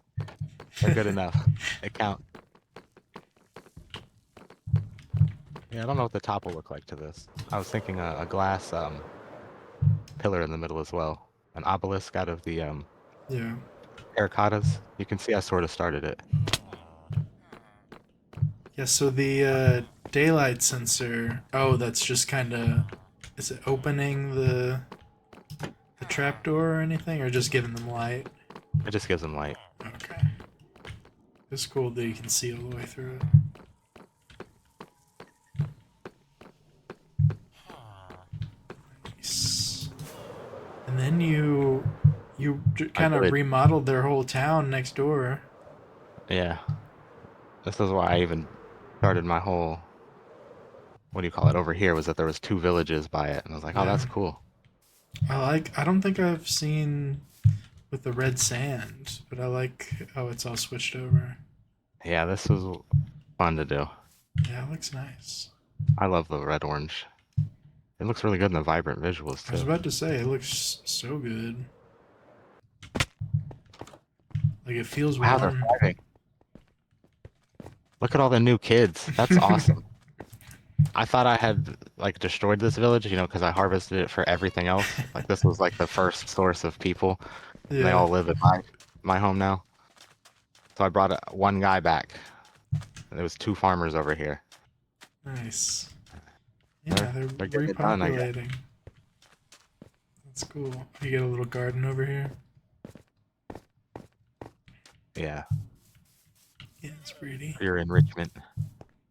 [SPEAKER 2] They're good enough. It counts. Yeah, I don't know what the top will look like to this. I was thinking a glass pillar in the middle as well. An obelisk out of the
[SPEAKER 1] Yeah.
[SPEAKER 2] terracottas. You can see I sort of started it.
[SPEAKER 1] Yeah. So the daylight sensor. Oh, that's just kind of is it opening the trapdoor or anything, or just giving them light?
[SPEAKER 2] It just gives them light.
[SPEAKER 1] Okay. It's cool that you can see all the way through it. Nice. And then you
[SPEAKER 2] I
[SPEAKER 1] kind of
[SPEAKER 2] did.
[SPEAKER 1] remodeled their whole town next door.
[SPEAKER 2] Yeah. This is why I even started my whole, what do you call it, over here, was that there was 2 villages by it. And I was like, oh,
[SPEAKER 1] Yeah.
[SPEAKER 2] that's cool.
[SPEAKER 1] I don't think I've seen with the red sand, but I like how it's all switched over.
[SPEAKER 2] Yeah, this was fun to do.
[SPEAKER 1] Yeah, it looks nice.
[SPEAKER 2] I love the red orange. It looks really good in the vibrant visuals
[SPEAKER 1] I was
[SPEAKER 2] too.
[SPEAKER 1] about to say it looks so good. Like it feels
[SPEAKER 2] Wow, they're
[SPEAKER 1] warm.
[SPEAKER 2] thriving. Look at all the new kids. That's awesome. I thought I had like destroyed this village, because I harvested it for everything else. Like this was like the first source of people, and they
[SPEAKER 1] Yeah,
[SPEAKER 2] all live in my home now. So I brought one guy back. And there was 2 farmers over here.
[SPEAKER 1] nice.
[SPEAKER 2] They're
[SPEAKER 1] Yeah, they're
[SPEAKER 2] they're getting it done, I guess.
[SPEAKER 1] repopulating. That's cool. You get a little garden over here.
[SPEAKER 2] Yeah,
[SPEAKER 1] Yeah, it's pretty.
[SPEAKER 2] for your enrichment.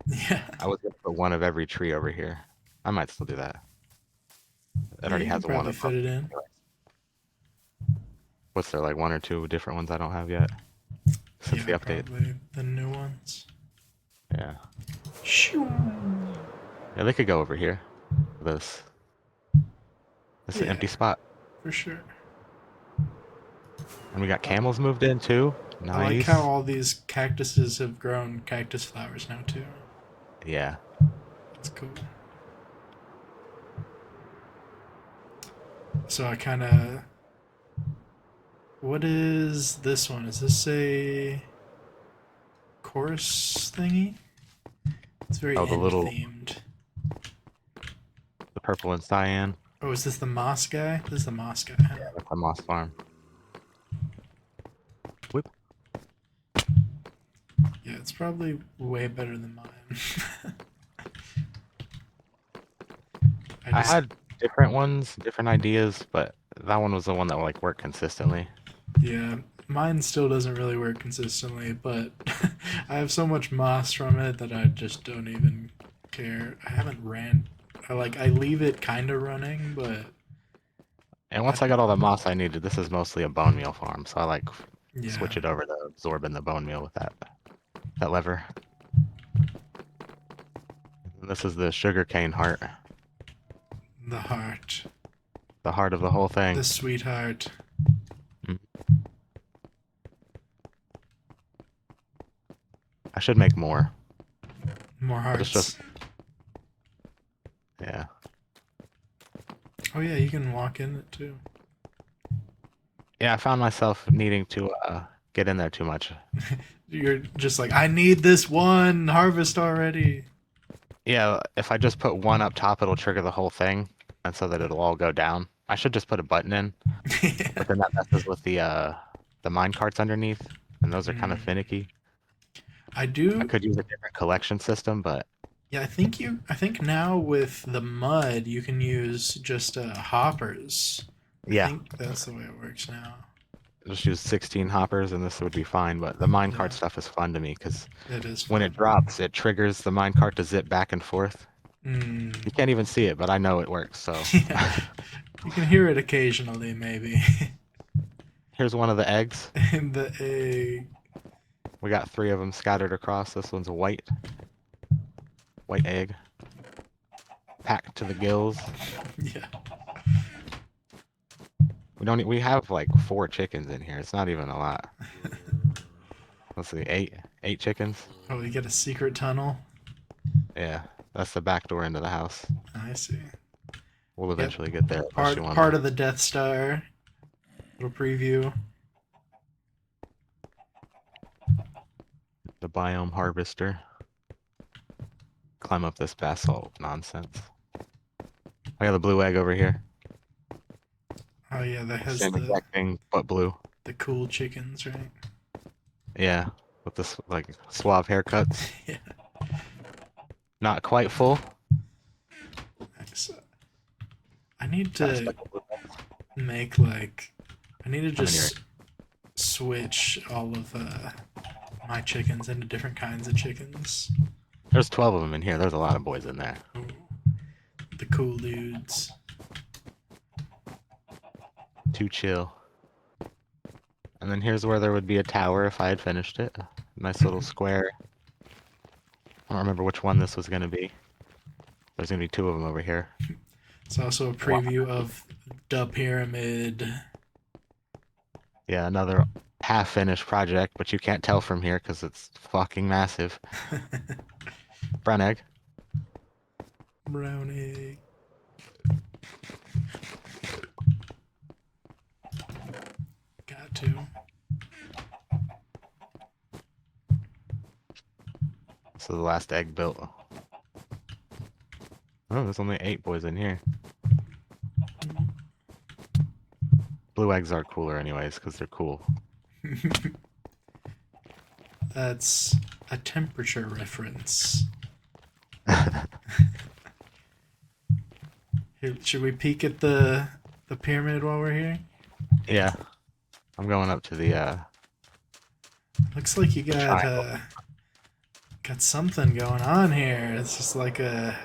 [SPEAKER 1] Yeah.
[SPEAKER 2] I was gonna put one of every tree over here. I might still do that. It
[SPEAKER 1] Yeah,
[SPEAKER 2] already
[SPEAKER 1] you can
[SPEAKER 2] has one
[SPEAKER 1] probably
[SPEAKER 2] of
[SPEAKER 1] fit it in.
[SPEAKER 2] what's there, like 1 or 2 different ones I don't have yet since
[SPEAKER 1] Yeah,
[SPEAKER 2] the update.
[SPEAKER 1] probably the new ones.
[SPEAKER 2] Yeah.
[SPEAKER 1] Shoo.
[SPEAKER 2] Yeah, they could go over here. This. This is an
[SPEAKER 1] Yeah,
[SPEAKER 2] empty spot.
[SPEAKER 1] for sure.
[SPEAKER 2] And we got camels moved in too.
[SPEAKER 1] I like how
[SPEAKER 2] Nice.
[SPEAKER 1] all these cactuses have grown cactus flowers now too.
[SPEAKER 2] Yeah.
[SPEAKER 1] That's cool. So I kind of. What is this one? Is this a chorus thingy? It's very
[SPEAKER 2] Oh, the
[SPEAKER 1] end
[SPEAKER 2] little,
[SPEAKER 1] themed.
[SPEAKER 2] the purple and cyan.
[SPEAKER 1] Oh, is this the moss guy? This is the moss guy. Huh?
[SPEAKER 2] Yeah, that's the moss farm. Whoop.
[SPEAKER 1] Yeah, it's probably way better than mine. I
[SPEAKER 2] I
[SPEAKER 1] just,
[SPEAKER 2] had different ones, different ideas, but that one was the one that like worked consistently.
[SPEAKER 1] yeah, mine still doesn't really work consistently, but I have so much moss from it that I just don't even care. I haven't ran. I leave it kind of running, but
[SPEAKER 2] And
[SPEAKER 1] I
[SPEAKER 2] once I got all the moss I needed, this is mostly a bone meal farm, so I like
[SPEAKER 1] yeah,
[SPEAKER 2] switch it over to absorbing the bone meal with that lever. And this is the sugarcane heart,
[SPEAKER 1] the heart,
[SPEAKER 2] the heart of the whole thing.
[SPEAKER 1] the sweetheart.
[SPEAKER 2] Mm. I should make more,
[SPEAKER 1] More
[SPEAKER 2] but it's
[SPEAKER 1] hearts.
[SPEAKER 2] just yeah.
[SPEAKER 1] Oh yeah, you can walk in it too.
[SPEAKER 2] Yeah, I found myself needing to get in there too much.
[SPEAKER 1] You're just like, I need this one harvest already.
[SPEAKER 2] Yeah, if I just put one up top, it'll trigger the whole thing, and so that it'll all go down. I should just put a button in,
[SPEAKER 1] Yeah.
[SPEAKER 2] but then that messes with the mine carts underneath, and those are kind of
[SPEAKER 1] Mm.
[SPEAKER 2] finicky.
[SPEAKER 1] I
[SPEAKER 2] I
[SPEAKER 1] do.
[SPEAKER 2] could use a different collection system, but
[SPEAKER 1] Yeah, I think you. I think now with the mud, you can use just hoppers. I
[SPEAKER 2] yeah,
[SPEAKER 1] think that's the way it works now.
[SPEAKER 2] just use 16 hoppers, and this would be fine. But the mine cart
[SPEAKER 1] Yeah,
[SPEAKER 2] stuff is fun to me because
[SPEAKER 1] it is
[SPEAKER 2] when
[SPEAKER 1] fun.
[SPEAKER 2] it drops, it triggers the mine cart to zip back and forth.
[SPEAKER 1] Mm.
[SPEAKER 2] You can't even see it, but I know it works. So
[SPEAKER 1] Yeah, you can hear it occasionally, maybe.
[SPEAKER 2] here's one of the eggs.
[SPEAKER 1] In the egg.
[SPEAKER 2] We got 3 of them scattered across. This one's a white egg, packed to the gills.
[SPEAKER 1] Yeah.
[SPEAKER 2] We have like 4 chickens in here. It's not even a lot. Let's see, eight chickens.
[SPEAKER 1] Oh, you get a secret tunnel.
[SPEAKER 2] Yeah, that's the back door into the house.
[SPEAKER 1] I see.
[SPEAKER 2] We'll
[SPEAKER 1] Yep.
[SPEAKER 2] eventually get there unless you
[SPEAKER 1] Part
[SPEAKER 2] want
[SPEAKER 1] part of the Death Star. Little preview.
[SPEAKER 2] the biome harvester. Climb up this basalt nonsense. I got the blue egg over here.
[SPEAKER 1] Oh yeah, that has
[SPEAKER 2] Same
[SPEAKER 1] the
[SPEAKER 2] exact thing, but blue.
[SPEAKER 1] cool chickens, right?
[SPEAKER 2] Yeah, with this like suave haircuts.
[SPEAKER 1] Yeah.
[SPEAKER 2] Not quite full.
[SPEAKER 1] Nice. I need
[SPEAKER 2] Got a
[SPEAKER 1] to
[SPEAKER 2] speckle blue egg.
[SPEAKER 1] make like I need to
[SPEAKER 2] I'm in here.
[SPEAKER 1] just switch all of my chickens into different kinds of chickens.
[SPEAKER 2] There's 12 of them in here. There's a lot of boys in there.
[SPEAKER 1] Ooh, the cool dudes.
[SPEAKER 2] Too chill. And then here's where there would be a tower if I had finished it. Nice little square. I don't remember which one this was going to be. There's going to be two of them over here.
[SPEAKER 1] It's also a
[SPEAKER 2] Wow.
[SPEAKER 1] preview of the pyramid.
[SPEAKER 2] Yeah, another half-finished project, but you can't tell from here because it's fucking massive. Brown egg.
[SPEAKER 1] Brown egg. Got to.
[SPEAKER 2] So the last egg built. Oh, there's only 8 boys in here. Blue eggs are cooler anyways because they're cool.
[SPEAKER 1] That's a temperature reference. Here, should we peek at the pyramid while we're here?
[SPEAKER 2] Yeah. I'm going up to the
[SPEAKER 1] Looks like you got
[SPEAKER 2] triangle.
[SPEAKER 1] got something going on here. It's just like a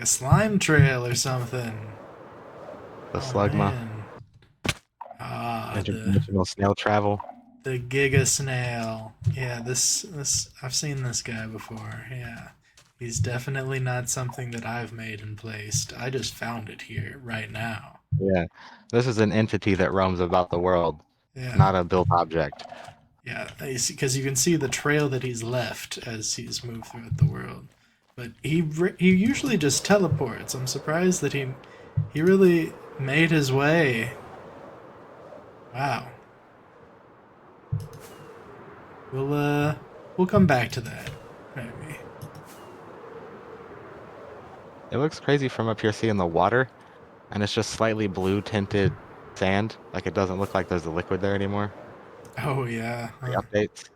[SPEAKER 1] slime trail or something.
[SPEAKER 2] The
[SPEAKER 1] Oh
[SPEAKER 2] slugma.
[SPEAKER 1] man. Ah,
[SPEAKER 2] Interdimensional snail travel.
[SPEAKER 1] the Giga Snail. Yeah, this I've seen this guy before. Yeah. He's definitely not something that I've made and placed. I just found it here right now.
[SPEAKER 2] Yeah. This is an entity that roams about the world,
[SPEAKER 1] Yeah.
[SPEAKER 2] not a built object.
[SPEAKER 1] Yeah, because you can see the trail that he's left as he's moved throughout the world. But he usually just teleports. I'm surprised that he really made his way. Wow. We'll come back to that maybe.
[SPEAKER 2] It looks crazy from up here seeing the water, and it's just slightly blue tinted sand. Like it doesn't look like there's a liquid there anymore.
[SPEAKER 1] Oh yeah.
[SPEAKER 2] The
[SPEAKER 1] Huh.
[SPEAKER 2] updates.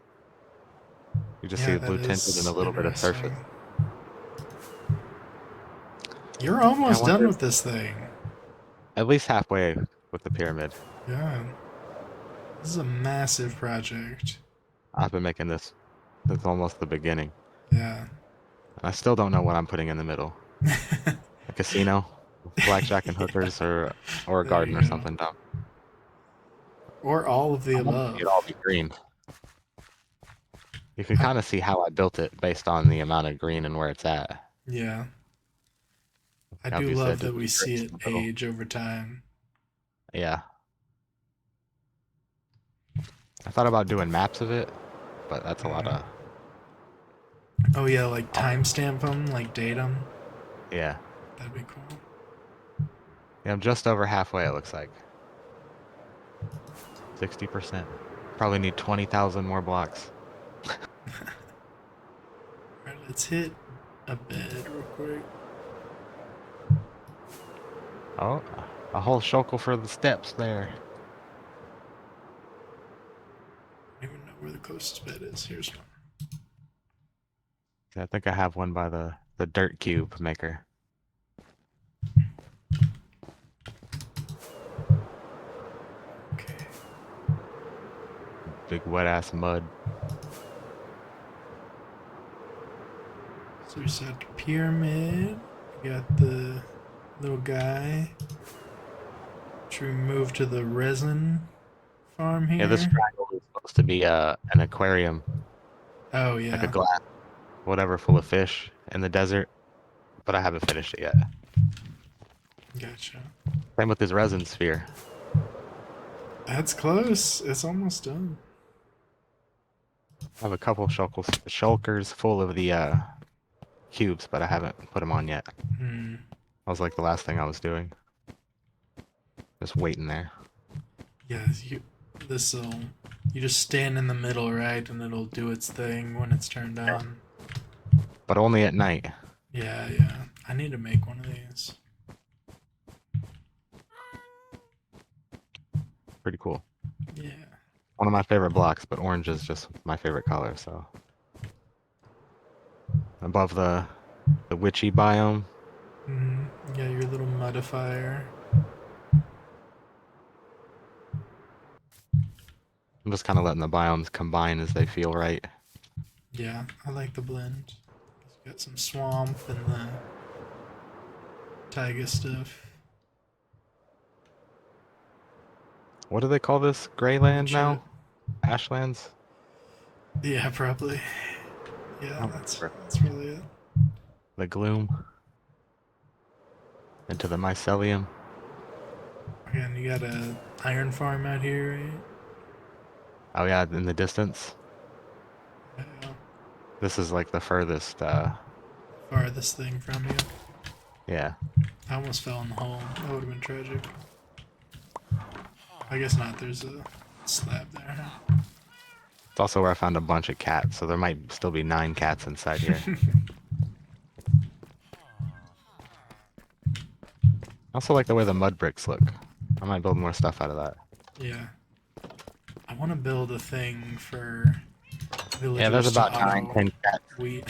[SPEAKER 2] You just see
[SPEAKER 1] Yeah,
[SPEAKER 2] the
[SPEAKER 1] that
[SPEAKER 2] blue tinted and a
[SPEAKER 1] is
[SPEAKER 2] little bit of surface.
[SPEAKER 1] interesting. You're
[SPEAKER 2] I
[SPEAKER 1] almost done
[SPEAKER 2] wonder,
[SPEAKER 1] with this thing.
[SPEAKER 2] at least halfway with the pyramid.
[SPEAKER 1] Yeah. This is a massive project.
[SPEAKER 2] I've been making this since almost the beginning.
[SPEAKER 1] Yeah.
[SPEAKER 2] And I still don't know what I'm putting in the middle. A casino, blackjack and
[SPEAKER 1] Yeah,
[SPEAKER 2] hookers, or a
[SPEAKER 1] there
[SPEAKER 2] garden
[SPEAKER 1] you
[SPEAKER 2] or
[SPEAKER 1] go.
[SPEAKER 2] something dumb.
[SPEAKER 1] Or all of the
[SPEAKER 2] I want to see it
[SPEAKER 1] above.
[SPEAKER 2] all be green. You can
[SPEAKER 1] I,
[SPEAKER 2] kind of see how I built it based on the amount of green and where it's at.
[SPEAKER 1] yeah. I
[SPEAKER 2] How
[SPEAKER 1] do
[SPEAKER 2] you
[SPEAKER 1] love
[SPEAKER 2] said
[SPEAKER 1] that
[SPEAKER 2] the
[SPEAKER 1] we see
[SPEAKER 2] strips
[SPEAKER 1] it
[SPEAKER 2] in the middle.
[SPEAKER 1] age over time.
[SPEAKER 2] Yeah. I thought about doing maps of it, but that's a lot
[SPEAKER 1] Mm.
[SPEAKER 2] of.
[SPEAKER 1] Oh yeah, like
[SPEAKER 2] Oh,
[SPEAKER 1] timestamp them, like date them.
[SPEAKER 2] yeah.
[SPEAKER 1] That'd be cool.
[SPEAKER 2] Yeah, I'm just over halfway, it looks like. 60%. Probably need 20,000 more blocks.
[SPEAKER 1] Alright, let's hit a bed real quick.
[SPEAKER 2] Oh, a whole shokel for the steps there.
[SPEAKER 1] I don't even know where the closest bed is. Here's one.
[SPEAKER 2] I think I have one by the dirt cube maker.
[SPEAKER 1] Okay.
[SPEAKER 2] Big wet ass mud.
[SPEAKER 1] So we set pyramid. We got the little guy. Should we move to the resin farm
[SPEAKER 2] Yeah, this
[SPEAKER 1] here?
[SPEAKER 2] triangle is supposed to be an aquarium,
[SPEAKER 1] Oh
[SPEAKER 2] like a
[SPEAKER 1] yeah.
[SPEAKER 2] glass, whatever, full of fish in the desert. But I haven't finished it yet.
[SPEAKER 1] Gotcha.
[SPEAKER 2] Same with this resin sphere.
[SPEAKER 1] That's close. It's almost done.
[SPEAKER 2] I have a couple shulkers full of the cubes, but I haven't put them on yet.
[SPEAKER 1] Hmm.
[SPEAKER 2] That was like the last thing I was doing. Just waiting there.
[SPEAKER 1] Yeah, this'll you just stand in the middle, right, and it'll do its thing when it's turned on.
[SPEAKER 2] But only at night.
[SPEAKER 1] Yeah, yeah. I need to make one of these.
[SPEAKER 2] Pretty cool.
[SPEAKER 1] Yeah.
[SPEAKER 2] One of my favorite blocks, but orange is just my favorite color, so. Above the witchy biome,
[SPEAKER 1] You got your little modifier.
[SPEAKER 2] I'm just kind of letting the biomes combine as they feel right.
[SPEAKER 1] Yeah, I like the blend. It's got some swamp and the taiga stuff.
[SPEAKER 2] What do they call this gray
[SPEAKER 1] Holy
[SPEAKER 2] land
[SPEAKER 1] shit.
[SPEAKER 2] now? Ashlands?
[SPEAKER 1] Yeah, probably.
[SPEAKER 2] I
[SPEAKER 1] Yeah,
[SPEAKER 2] don't
[SPEAKER 1] that's
[SPEAKER 2] remember.
[SPEAKER 1] that's really it.
[SPEAKER 2] The gloom into the mycelium.
[SPEAKER 1] Again, you got a iron farm out here, right?
[SPEAKER 2] Oh yeah, in the distance.
[SPEAKER 1] Yeah,
[SPEAKER 2] This is like the furthest,
[SPEAKER 1] farthest thing from you.
[SPEAKER 2] yeah.
[SPEAKER 1] I almost fell in the hole. That would have been tragic. I guess not. There's a slab there.
[SPEAKER 2] It's also where I found a bunch of cats, so there might still be 9 cats inside here. I also like the way the mud bricks look. I might build more stuff out of that.
[SPEAKER 1] Yeah. I want to build a thing for
[SPEAKER 2] Yeah, there's
[SPEAKER 1] villagers to
[SPEAKER 2] about nine,
[SPEAKER 1] auto
[SPEAKER 2] 10 cats.
[SPEAKER 1] wheat.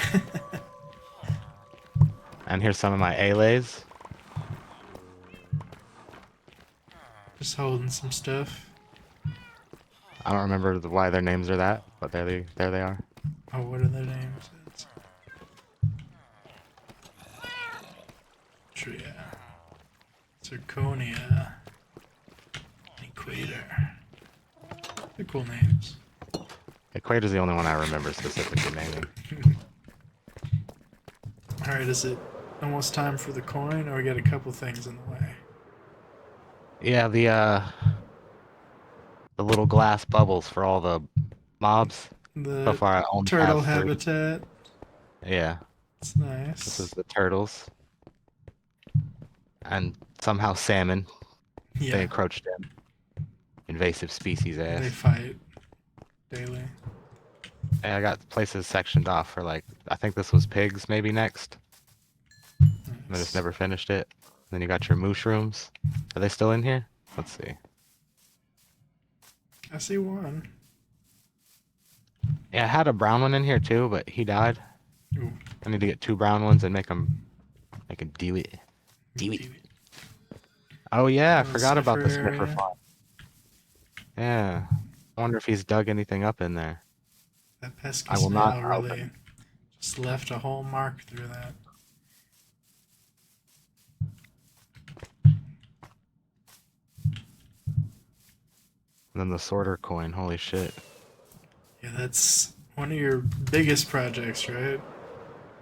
[SPEAKER 2] And here's some of my alays.
[SPEAKER 1] Just holding some stuff.
[SPEAKER 2] I don't remember why their names are that, but there they are.
[SPEAKER 1] Oh, what are their names? It's Tria, Zirconia, Equator. They're cool names.
[SPEAKER 2] Equator's the only one I remember specifically naming.
[SPEAKER 1] Alright, is it almost time for the coin, or we got a couple things in the way?
[SPEAKER 2] Yeah, the little glass bubbles for all the mobs. So
[SPEAKER 1] The
[SPEAKER 2] far I only
[SPEAKER 1] turtle
[SPEAKER 2] have 3.
[SPEAKER 1] habitat.
[SPEAKER 2] Yeah,
[SPEAKER 1] It's
[SPEAKER 2] this is
[SPEAKER 1] nice.
[SPEAKER 2] the turtles. And somehow salmon. They
[SPEAKER 1] Yeah,
[SPEAKER 2] encroached in. Invasive species
[SPEAKER 1] they
[SPEAKER 2] ass.
[SPEAKER 1] fight daily.
[SPEAKER 2] Hey, I got places sectioned off for like, I think this was pigs maybe next. I just
[SPEAKER 1] Nice.
[SPEAKER 2] never finished it. Then you got your mushrooms. Are they still in here? Let's see.
[SPEAKER 1] I see one.
[SPEAKER 2] Yeah, I had a brown one in here too, but he died.
[SPEAKER 1] Ooh,
[SPEAKER 2] I need to get 2 brown ones and make them do it. Do it.
[SPEAKER 1] deep.
[SPEAKER 2] Oh yeah, I
[SPEAKER 1] The
[SPEAKER 2] forgot about
[SPEAKER 1] sniffer
[SPEAKER 2] the sniffer
[SPEAKER 1] area.
[SPEAKER 2] farm. Yeah. I wonder if he's dug anything up in there.
[SPEAKER 1] That pesky
[SPEAKER 2] I will not
[SPEAKER 1] snail
[SPEAKER 2] open.
[SPEAKER 1] really just left a whole mark through that.
[SPEAKER 2] And then the sorter coin, holy shit.
[SPEAKER 1] Yeah, that's one of your biggest projects, right?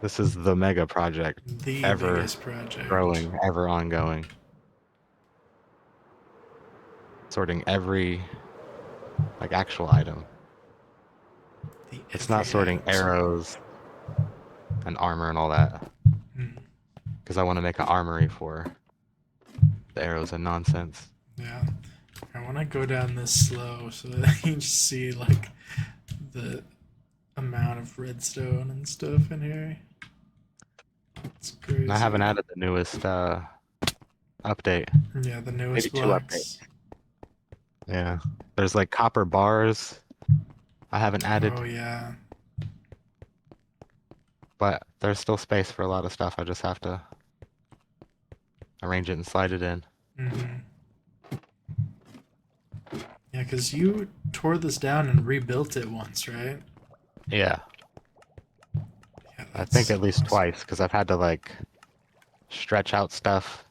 [SPEAKER 2] This is the mega project.
[SPEAKER 1] The
[SPEAKER 2] Ever
[SPEAKER 1] biggest project.
[SPEAKER 2] growing, ever ongoing. Sorting every, like, actual item.
[SPEAKER 1] The
[SPEAKER 2] It's not
[SPEAKER 1] every
[SPEAKER 2] sorting
[SPEAKER 1] item sort.
[SPEAKER 2] arrows and armor and all that.
[SPEAKER 1] Mm,
[SPEAKER 2] Because I want to make an armory for the arrows and nonsense.
[SPEAKER 1] yeah. I want to go down this slow so that you just see like the amount of redstone and stuff in here. It's
[SPEAKER 2] And I
[SPEAKER 1] crazy.
[SPEAKER 2] haven't added the newest update.
[SPEAKER 1] Yeah, the
[SPEAKER 2] Maybe
[SPEAKER 1] newest
[SPEAKER 2] 2 updates.
[SPEAKER 1] blocks.
[SPEAKER 2] Yeah. There's like copper bars I haven't added,
[SPEAKER 1] Oh yeah.
[SPEAKER 2] but there's still space for a lot of stuff. I just have to arrange it and slide it in.
[SPEAKER 1] hmm Yeah, because you tore this down and rebuilt it once, right?
[SPEAKER 2] Yeah.
[SPEAKER 1] Yeah,
[SPEAKER 2] I think
[SPEAKER 1] that's
[SPEAKER 2] at least
[SPEAKER 1] awesome.
[SPEAKER 2] twice, because I've had to like stretch out stuff,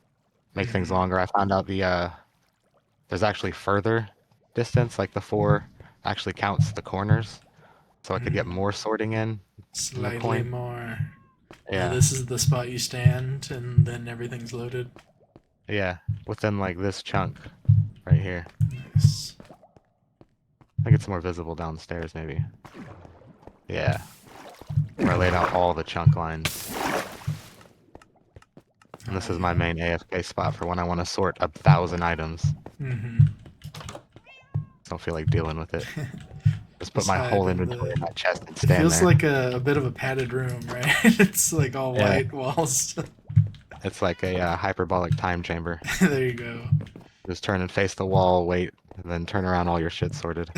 [SPEAKER 2] make things
[SPEAKER 1] Mhm.
[SPEAKER 2] longer. I found out there's actually further distance, like the 4 actually counts the corners, so I could get
[SPEAKER 1] Mhm.
[SPEAKER 2] more sorting in the
[SPEAKER 1] Slightly
[SPEAKER 2] point.
[SPEAKER 1] more. Yeah,
[SPEAKER 2] Yeah,
[SPEAKER 1] this is the spot you stand, and then everything's loaded.
[SPEAKER 2] yeah, within like this chunk right here.
[SPEAKER 1] Nice.
[SPEAKER 2] I think it's more visible downstairs, maybe. Yeah, where I laid out all the chunk lines. And this
[SPEAKER 1] Oh
[SPEAKER 2] is my
[SPEAKER 1] yeah.
[SPEAKER 2] main AFK spot for when I want to sort 1,000 items.
[SPEAKER 1] Mm-hmm.
[SPEAKER 2] Don't feel like dealing with it. Just put
[SPEAKER 1] Just
[SPEAKER 2] my
[SPEAKER 1] hide
[SPEAKER 2] whole
[SPEAKER 1] in
[SPEAKER 2] inventory in
[SPEAKER 1] the.
[SPEAKER 2] that chest and
[SPEAKER 1] It
[SPEAKER 2] stand
[SPEAKER 1] feels
[SPEAKER 2] there.
[SPEAKER 1] like a bit of a padded room, right? It's like all
[SPEAKER 2] Yeah,
[SPEAKER 1] white walls.
[SPEAKER 2] it's like a hyperbolic time chamber.
[SPEAKER 1] There you go.
[SPEAKER 2] Just turn and face the wall, wait, and then turn around, all your shit sorted.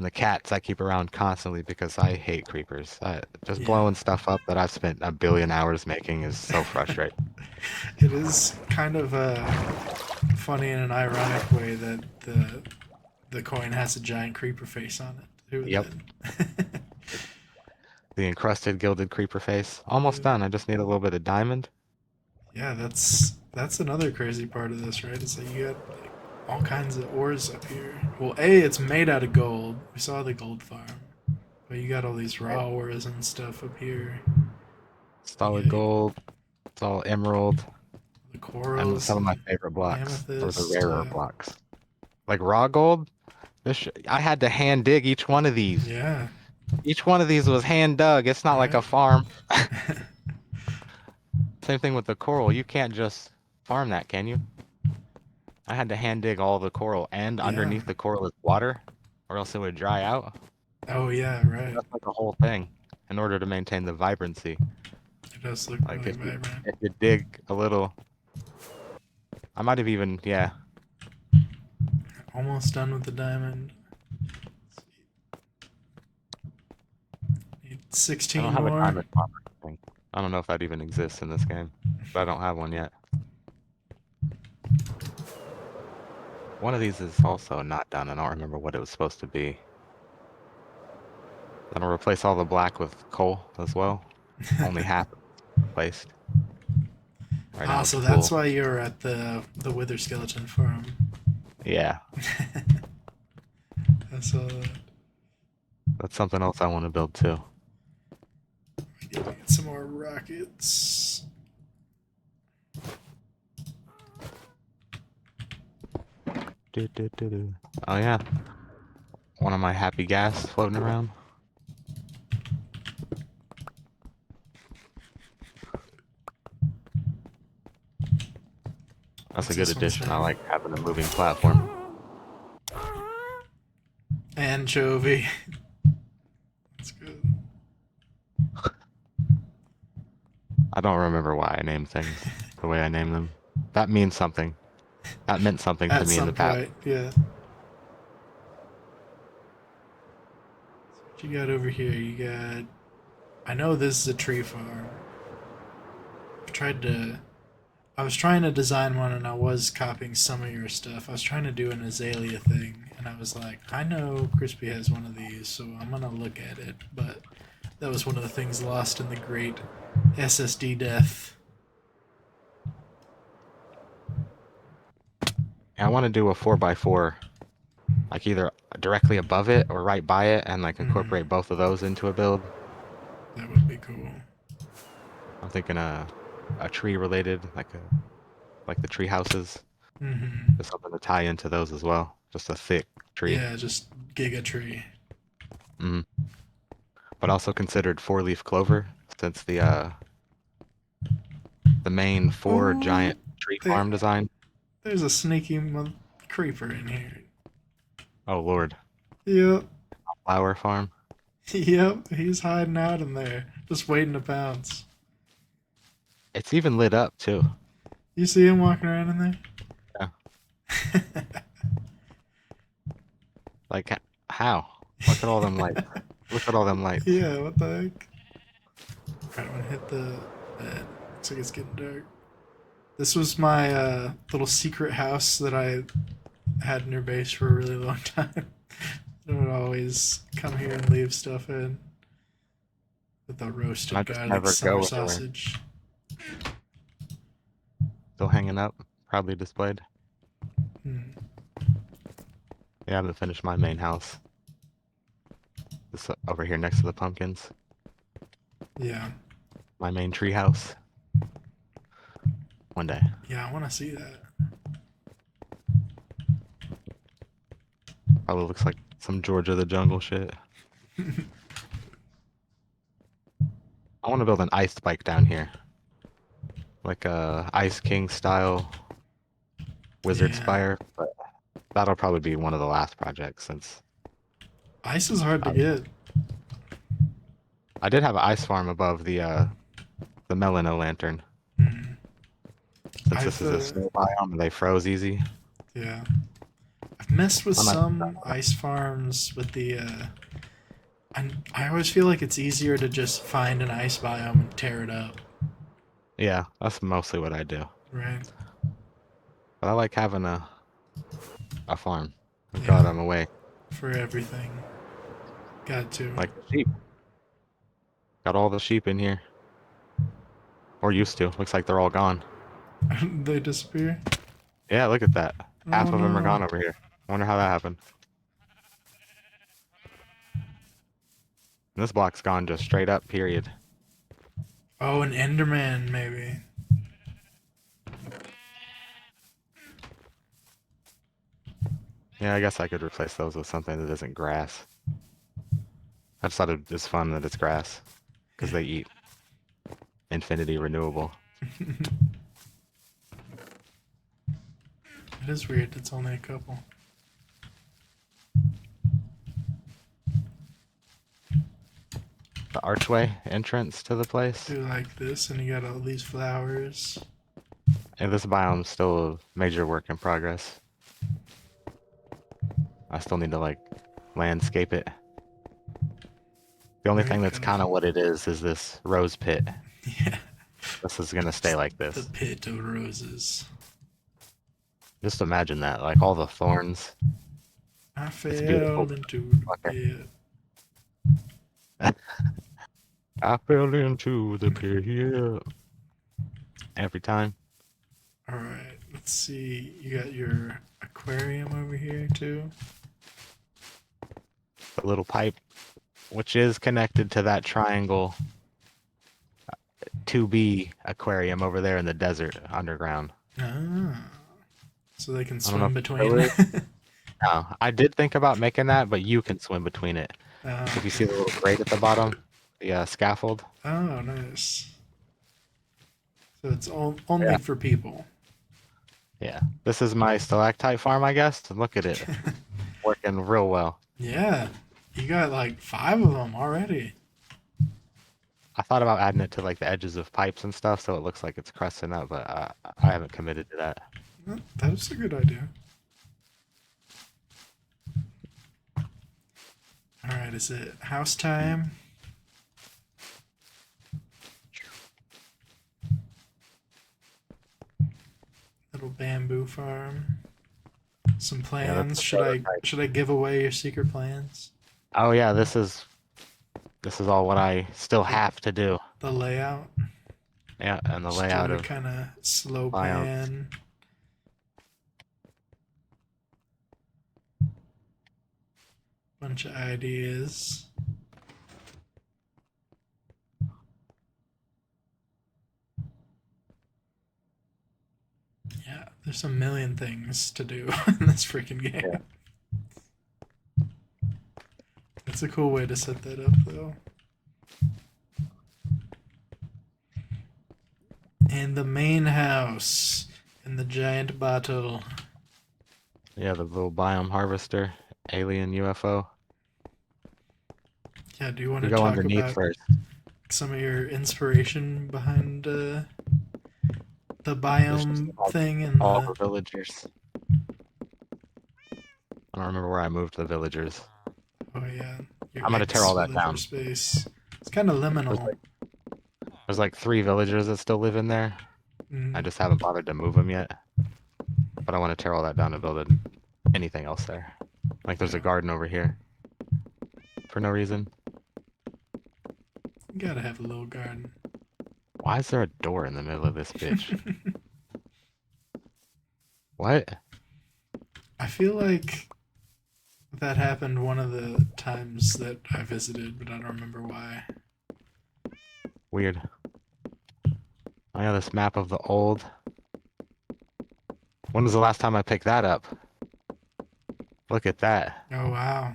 [SPEAKER 2] And the cats I keep around constantly because I hate creepers. Just
[SPEAKER 1] Yeah.
[SPEAKER 2] blowing stuff up that I've spent a billion hours making is so frustrating.
[SPEAKER 1] It is kind of funny in an ironic way that the coin has a giant creeper face on it. Who would
[SPEAKER 2] Yep.
[SPEAKER 1] then?
[SPEAKER 2] The encrusted gilded creeper face. Almost
[SPEAKER 1] Yeah.
[SPEAKER 2] done. I just need a little bit of diamond.
[SPEAKER 1] Yeah, that's another crazy part of this, right? It's like you got like all kinds of ores up here. Well, it's made out of gold. We saw the gold farm, but you got all these
[SPEAKER 2] Right.
[SPEAKER 1] raw ores and stuff up here. You
[SPEAKER 2] Solid
[SPEAKER 1] got
[SPEAKER 2] gold. It's all emerald.
[SPEAKER 1] the
[SPEAKER 2] And
[SPEAKER 1] corals
[SPEAKER 2] some of my
[SPEAKER 1] and
[SPEAKER 2] favorite blocks, or the
[SPEAKER 1] amethyst.
[SPEAKER 2] rarer blocks. Like raw gold. I had to hand dig each one of these.
[SPEAKER 1] Yeah,
[SPEAKER 2] Each one of these was hand dug. It's not like a
[SPEAKER 1] right.
[SPEAKER 2] farm. Same thing with the coral. You can't just farm that, can you? I had to hand dig all the coral, and
[SPEAKER 1] Yeah.
[SPEAKER 2] underneath the coral is water, or else it would dry out.
[SPEAKER 1] Oh yeah,
[SPEAKER 2] So
[SPEAKER 1] right.
[SPEAKER 2] that's like a whole thing in order to maintain the vibrancy.
[SPEAKER 1] It does look
[SPEAKER 2] Like
[SPEAKER 1] really vibrant.
[SPEAKER 2] if you dig a little, I might have even, yeah.
[SPEAKER 1] Almost done with the diamond. Need
[SPEAKER 2] I don't
[SPEAKER 1] 16
[SPEAKER 2] have a
[SPEAKER 1] more.
[SPEAKER 2] diamond farm or anything. I don't know if that even exists in this game, but I don't have one yet. One of these is also not done. I don't remember what it was supposed to be. Then I'll replace all the black with coal as well. Only half replaced. Right now it's
[SPEAKER 1] So that's
[SPEAKER 2] full.
[SPEAKER 1] why you're at the Wither Skeleton farm.
[SPEAKER 2] Yeah,
[SPEAKER 1] I saw that.
[SPEAKER 2] that's something else I want to build too.
[SPEAKER 1] We need to get some more rockets.
[SPEAKER 2] Oh yeah, one of my happy gas floating around. That's a
[SPEAKER 1] What's
[SPEAKER 2] good
[SPEAKER 1] this one
[SPEAKER 2] addition. I
[SPEAKER 1] saying?
[SPEAKER 2] like having a moving platform.
[SPEAKER 1] Anchovy. That's good.
[SPEAKER 2] I don't remember why I name things the way I name them. That means something. That meant something to
[SPEAKER 1] At
[SPEAKER 2] me in the
[SPEAKER 1] some
[SPEAKER 2] past.
[SPEAKER 1] point, yeah. What you got over here? You got. I know this is a tree farm. I've tried to. I was trying to design one and I was copying some of your stuff. I was trying to do an azalea thing and I was like, I know Crispy has one of these, so I'm gonna look at it. But that was one of the things lost in the great SSD death.
[SPEAKER 2] I want to do a 4x4, like either directly above it or right by it, and like incorporate both of those into a build.
[SPEAKER 1] That would be cool.
[SPEAKER 2] I'm thinking a tree related, like the tree houses.
[SPEAKER 1] Mm-hmm.
[SPEAKER 2] There's something to tie into those as well. Just a thick tree.
[SPEAKER 1] Yeah, just Giga Tree.
[SPEAKER 2] Mm. But also considered four-leaf clover, since the main four
[SPEAKER 1] Ooh,
[SPEAKER 2] giant tree
[SPEAKER 1] there,
[SPEAKER 2] farm design.
[SPEAKER 1] there's a sneaky creeper in here.
[SPEAKER 2] Oh Lord,
[SPEAKER 1] Yep,
[SPEAKER 2] flower farm.
[SPEAKER 1] yep, he's hiding out in there, just waiting to pounce.
[SPEAKER 2] It's even lit up too.
[SPEAKER 1] You see him walking around in there?
[SPEAKER 2] Yeah. Like how? Look at all them lights. Look at all them lights.
[SPEAKER 1] Yeah, what the heck? Alright, I'm gonna hit the bed. Looks like it's getting dark. This was my little secret house that I had in your base for a really long time. I would always come here and leave stuff in. With the
[SPEAKER 2] I
[SPEAKER 1] roasted
[SPEAKER 2] just
[SPEAKER 1] garlic
[SPEAKER 2] never
[SPEAKER 1] summer
[SPEAKER 2] go anywhere.
[SPEAKER 1] sausage.
[SPEAKER 2] Still hanging up, proudly displayed.
[SPEAKER 1] Hmm.
[SPEAKER 2] Yeah, I haven't finished my main house. This over here next to the pumpkins.
[SPEAKER 1] Yeah.
[SPEAKER 2] My main tree house. One day.
[SPEAKER 1] Yeah, I want to see that.
[SPEAKER 2] Probably looks like some Georgia the Jungle shit. I want to build an ice bike down here. Like a Ice King style Wizard
[SPEAKER 1] Yeah.
[SPEAKER 2] Spire. But that'll probably be one of the last projects since
[SPEAKER 1] Ice is hard to get.
[SPEAKER 2] I did have an ice farm above the Melano Lantern.
[SPEAKER 1] Hmm.
[SPEAKER 2] Since this is a snow biome, they froze easy.
[SPEAKER 1] Yeah. I've messed with
[SPEAKER 2] I'm not.
[SPEAKER 1] some ice farms with the. I always feel like it's easier to just find an ice biome and tear it up,
[SPEAKER 2] Yeah, that's mostly what I do.
[SPEAKER 1] right?
[SPEAKER 2] But I like having a farm. Oh God,
[SPEAKER 1] Yeah,
[SPEAKER 2] I'm away.
[SPEAKER 1] for everything. Got to.
[SPEAKER 2] Like the sheep. Got all the sheep in here. Or used to. Looks like they're all gone.
[SPEAKER 1] They disappear.
[SPEAKER 2] Yeah, look at that.
[SPEAKER 1] Oh
[SPEAKER 2] Half of them are
[SPEAKER 1] no.
[SPEAKER 2] gone over here. I wonder how that happened. And this block's gone just straight up, period.
[SPEAKER 1] Oh, an Enderman maybe.
[SPEAKER 2] Yeah, I guess I could replace those with something that isn't grass. I just thought it's fun that it's grass. Because
[SPEAKER 1] Yeah.
[SPEAKER 2] they eat infinity renewable.
[SPEAKER 1] It is weird. It's only a couple.
[SPEAKER 2] The archway entrance to the place.
[SPEAKER 1] Do like this, and you got all these flowers.
[SPEAKER 2] And this biome's still a major work in progress. I still need to like landscape it. The only
[SPEAKER 1] Very
[SPEAKER 2] thing that's kind of
[SPEAKER 1] colorful.
[SPEAKER 2] what it is this rose pit.
[SPEAKER 1] Yeah.
[SPEAKER 2] This is gonna stay like
[SPEAKER 1] The
[SPEAKER 2] this.
[SPEAKER 1] pit of roses.
[SPEAKER 2] Just imagine that, like all the thorns.
[SPEAKER 1] I
[SPEAKER 2] It's beautiful.
[SPEAKER 1] fell into the
[SPEAKER 2] Okay.
[SPEAKER 1] pit.
[SPEAKER 2] I fell into the pit every time.
[SPEAKER 1] Alright, let's see. You got your aquarium over here, too.
[SPEAKER 2] The little pipe, which is connected to that triangle 2B aquarium over there in the desert underground.
[SPEAKER 1] Ah. So they can
[SPEAKER 2] I don't know
[SPEAKER 1] swim
[SPEAKER 2] if it still
[SPEAKER 1] between.
[SPEAKER 2] is. No, I did think about making that, but you can swim between it. If you see
[SPEAKER 1] Okay.
[SPEAKER 2] the little grate at the bottom, the scaffold.
[SPEAKER 1] Oh, nice. So it's only
[SPEAKER 2] Yeah.
[SPEAKER 1] for people.
[SPEAKER 2] Yeah. This is my stalactite farm, I guess. And look at it. Working real well.
[SPEAKER 1] Yeah. You got like 5 of them already.
[SPEAKER 2] I thought about adding it to like the edges of pipes and stuff so it looks like it's crusting up, but I haven't committed to that.
[SPEAKER 1] That is a good idea. Alright, is it house time? Little bamboo farm. Some
[SPEAKER 2] Yeah, that's
[SPEAKER 1] plans.
[SPEAKER 2] the prototype.
[SPEAKER 1] Should I give away your secret plans?
[SPEAKER 2] Oh yeah, this is all what I still have to do.
[SPEAKER 1] The layout.
[SPEAKER 2] Yeah, and the
[SPEAKER 1] Just do
[SPEAKER 2] layout
[SPEAKER 1] a
[SPEAKER 2] of
[SPEAKER 1] kind of slow
[SPEAKER 2] biomes.
[SPEAKER 1] pan. Bunch of ideas. Yeah, there's a million things to do in this freaking game.
[SPEAKER 2] Yeah.
[SPEAKER 1] It's a cool way to set that up, though. And the main house and the giant bottle.
[SPEAKER 2] Yeah, the little biome harvester, alien UFO.
[SPEAKER 1] Yeah, do you want
[SPEAKER 2] You
[SPEAKER 1] to
[SPEAKER 2] go
[SPEAKER 1] talk
[SPEAKER 2] underneath
[SPEAKER 1] about
[SPEAKER 2] first.
[SPEAKER 1] some of your inspiration behind the
[SPEAKER 2] This just
[SPEAKER 1] biome
[SPEAKER 2] has
[SPEAKER 1] thing and
[SPEAKER 2] all
[SPEAKER 1] the?
[SPEAKER 2] the villagers. I don't remember where I moved the villagers.
[SPEAKER 1] Oh yeah, your
[SPEAKER 2] I'm gonna tear all that
[SPEAKER 1] ex-villager
[SPEAKER 2] down.
[SPEAKER 1] space. It's kind of
[SPEAKER 2] There's
[SPEAKER 1] liminal.
[SPEAKER 2] like there's like 3 villagers that still live in there. I
[SPEAKER 1] Mm,
[SPEAKER 2] just haven't bothered to move them yet. But I want to tear all that down and build anything else there. Like there's a
[SPEAKER 1] yeah,
[SPEAKER 2] garden over here for no reason.
[SPEAKER 1] you gotta have a little garden.
[SPEAKER 2] Why is there a door in the middle of this bitch? What?
[SPEAKER 1] I feel like that happened one of the times that I visited, but I don't remember why.
[SPEAKER 2] Weird. Oh yeah, this map of the old. When was the last time I picked that up? Look at that.
[SPEAKER 1] Oh wow.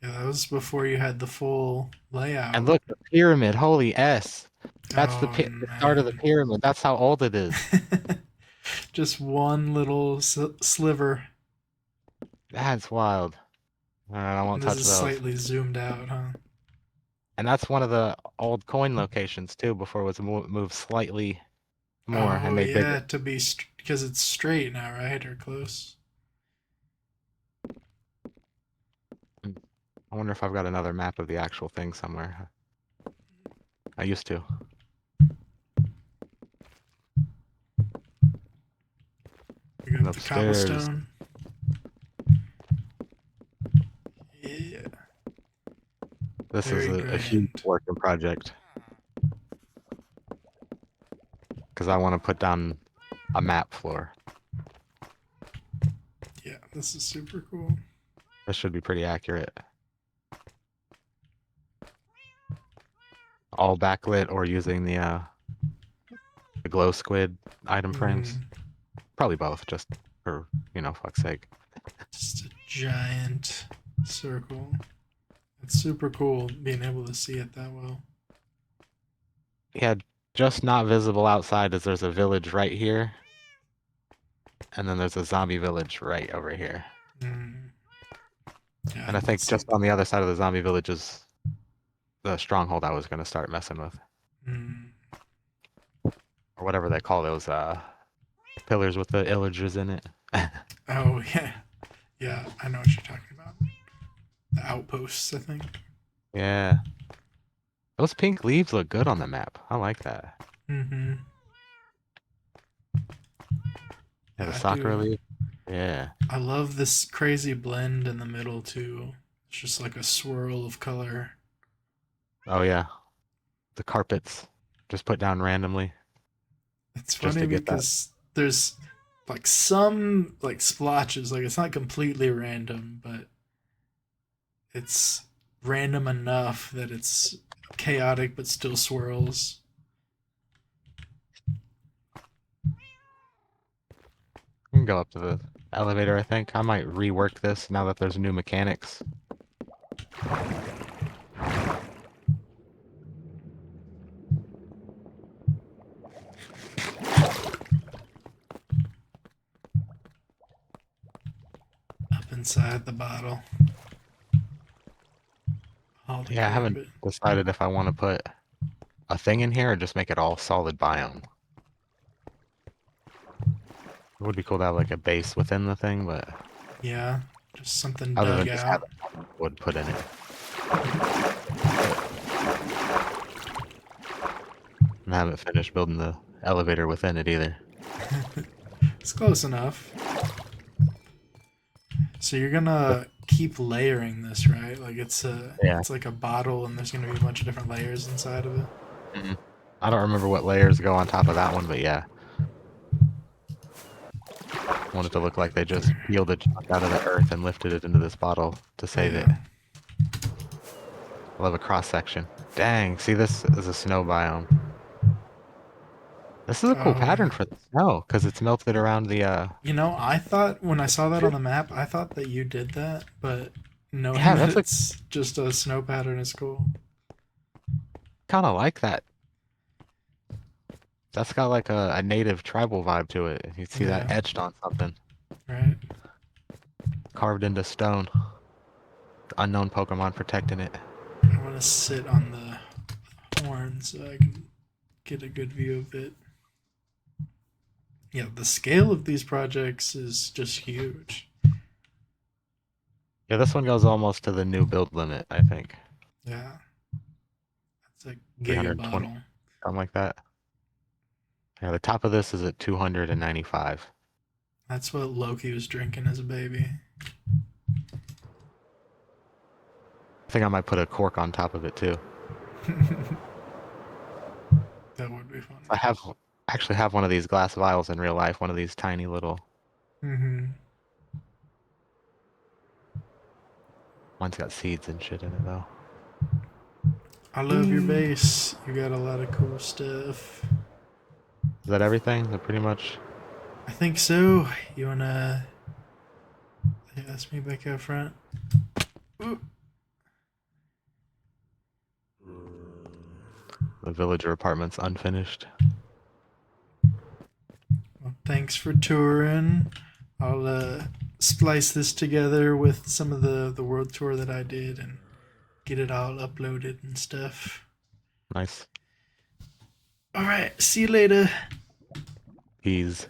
[SPEAKER 1] Yeah, that was before you had the full
[SPEAKER 2] And
[SPEAKER 1] layout.
[SPEAKER 2] look, the pyramid. Holy S. That's
[SPEAKER 1] Oh
[SPEAKER 2] the start of the
[SPEAKER 1] man.
[SPEAKER 2] pyramid. That's how old it is.
[SPEAKER 1] Just one little sliver.
[SPEAKER 2] That's wild. Alright, I
[SPEAKER 1] And
[SPEAKER 2] won't
[SPEAKER 1] this
[SPEAKER 2] touch
[SPEAKER 1] is
[SPEAKER 2] those.
[SPEAKER 1] slightly zoomed out, huh?
[SPEAKER 2] And that's one of the old coin locations too, before it was moved slightly more and
[SPEAKER 1] Oh
[SPEAKER 2] made bigger.
[SPEAKER 1] yeah, to be because it's straight now, right? Or close.
[SPEAKER 2] I wonder if I've got another map of the actual thing somewhere. I used to.
[SPEAKER 1] We
[SPEAKER 2] And
[SPEAKER 1] got the
[SPEAKER 2] upstairs.
[SPEAKER 1] cobblestone. Yeah,
[SPEAKER 2] This is
[SPEAKER 1] very
[SPEAKER 2] a huge
[SPEAKER 1] grand.
[SPEAKER 2] working project because I want to put down a map floor.
[SPEAKER 1] Yeah, this is super cool.
[SPEAKER 2] This should be pretty accurate. All backlit or using the glow squid item frames.
[SPEAKER 1] Mm,
[SPEAKER 2] Probably both, just for, fuck's sake.
[SPEAKER 1] just a giant circle. It's super cool being able to see it that well.
[SPEAKER 2] Yeah, just not visible outside as there's a village right here. And then there's a zombie village right over here.
[SPEAKER 1] Mm, yeah, I
[SPEAKER 2] And I
[SPEAKER 1] didn't
[SPEAKER 2] think
[SPEAKER 1] see
[SPEAKER 2] just on the other side of the zombie village is the stronghold I was going to start messing with.
[SPEAKER 1] Mm.
[SPEAKER 2] Or whatever they call those pillars with the illagers in it.
[SPEAKER 1] Oh yeah, yeah. I know what you're talking about. The outposts, I think.
[SPEAKER 2] Yeah. Those pink leaves look good on the map. I like that.
[SPEAKER 1] Mm-hmm.
[SPEAKER 2] Yeah,
[SPEAKER 1] Yeah,
[SPEAKER 2] the
[SPEAKER 1] I
[SPEAKER 2] Sakura
[SPEAKER 1] do.
[SPEAKER 2] leaf. Yeah.
[SPEAKER 1] I love this crazy blend in the middle too. It's just like a swirl of color.
[SPEAKER 2] Oh yeah. The carpets just put down randomly
[SPEAKER 1] It's
[SPEAKER 2] just
[SPEAKER 1] funny
[SPEAKER 2] to get that.
[SPEAKER 1] because there's like some like splotches. Like it's not completely random, but it's random enough that it's chaotic but still swirls.
[SPEAKER 2] We can go up to the elevator, I think. I might rework this now that there's new mechanics.
[SPEAKER 1] Up inside the bottle. Holy
[SPEAKER 2] Yeah, I
[SPEAKER 1] crap!
[SPEAKER 2] haven't decided if I want to put a thing in here or just make it all solid biome. It would be cool to have like a base within the thing, but
[SPEAKER 1] Yeah, just something
[SPEAKER 2] other than
[SPEAKER 1] dug
[SPEAKER 2] just
[SPEAKER 1] out.
[SPEAKER 2] having wood put in it. And I haven't finished building the elevator within it either.
[SPEAKER 1] It's close enough. So you're gonna keep layering this, right? Like
[SPEAKER 2] Yeah.
[SPEAKER 1] it's like a bottle, and there's gonna be a bunch of different layers inside of it.
[SPEAKER 2] Hmm. I don't remember what layers go on top of that one, but yeah. I want it to look like they just
[SPEAKER 1] There.
[SPEAKER 2] peeled a chunk out of the earth and lifted it into this bottle to save it.
[SPEAKER 1] Yeah.
[SPEAKER 2] I love a cross section. Dang, see, this is a snow biome. This is a cool
[SPEAKER 1] Oh
[SPEAKER 2] pattern
[SPEAKER 1] yeah.
[SPEAKER 2] for the snow because it's melted around the.
[SPEAKER 1] You know, I thought when I saw that on the map, I thought that you did that, but knowing
[SPEAKER 2] Yeah,
[SPEAKER 1] that
[SPEAKER 2] that's a
[SPEAKER 1] it's just a snow pattern is cool.
[SPEAKER 2] kind of like that. That's got like a native tribal vibe to it. You see that
[SPEAKER 1] Yeah.
[SPEAKER 2] etched on something,
[SPEAKER 1] Right.
[SPEAKER 2] carved into stone. The unknown Pokemon protecting it.
[SPEAKER 1] I want to sit on the horn so I can get a good view of it. Yeah, the scale of these projects is just huge.
[SPEAKER 2] Yeah, this one goes almost to the new build limit, I think.
[SPEAKER 1] Yeah, it's a giga
[SPEAKER 2] 320,
[SPEAKER 1] bottle.
[SPEAKER 2] something like that. Yeah, the top of this is at 295.
[SPEAKER 1] That's what Loki was drinking as a baby.
[SPEAKER 2] I think I might put a cork on top of it too.
[SPEAKER 1] That would be funny.
[SPEAKER 2] I actually have one of these glass vials in real life, one of these tiny little.
[SPEAKER 1] Mm-hmm.
[SPEAKER 2] Mine's got seeds and shit in it though.
[SPEAKER 1] I love your base. You got a lot of cool stuff.
[SPEAKER 2] Is that everything? Is that pretty much?
[SPEAKER 1] I think so. You wanna ask me back out front? Ooh.
[SPEAKER 2] The villager apartment's unfinished.
[SPEAKER 1] Well, thanks for touring. I'll splice this together with some of the world tour that I did and get it all uploaded and stuff.
[SPEAKER 2] Nice.
[SPEAKER 1] All right. See you later.
[SPEAKER 2] Peas.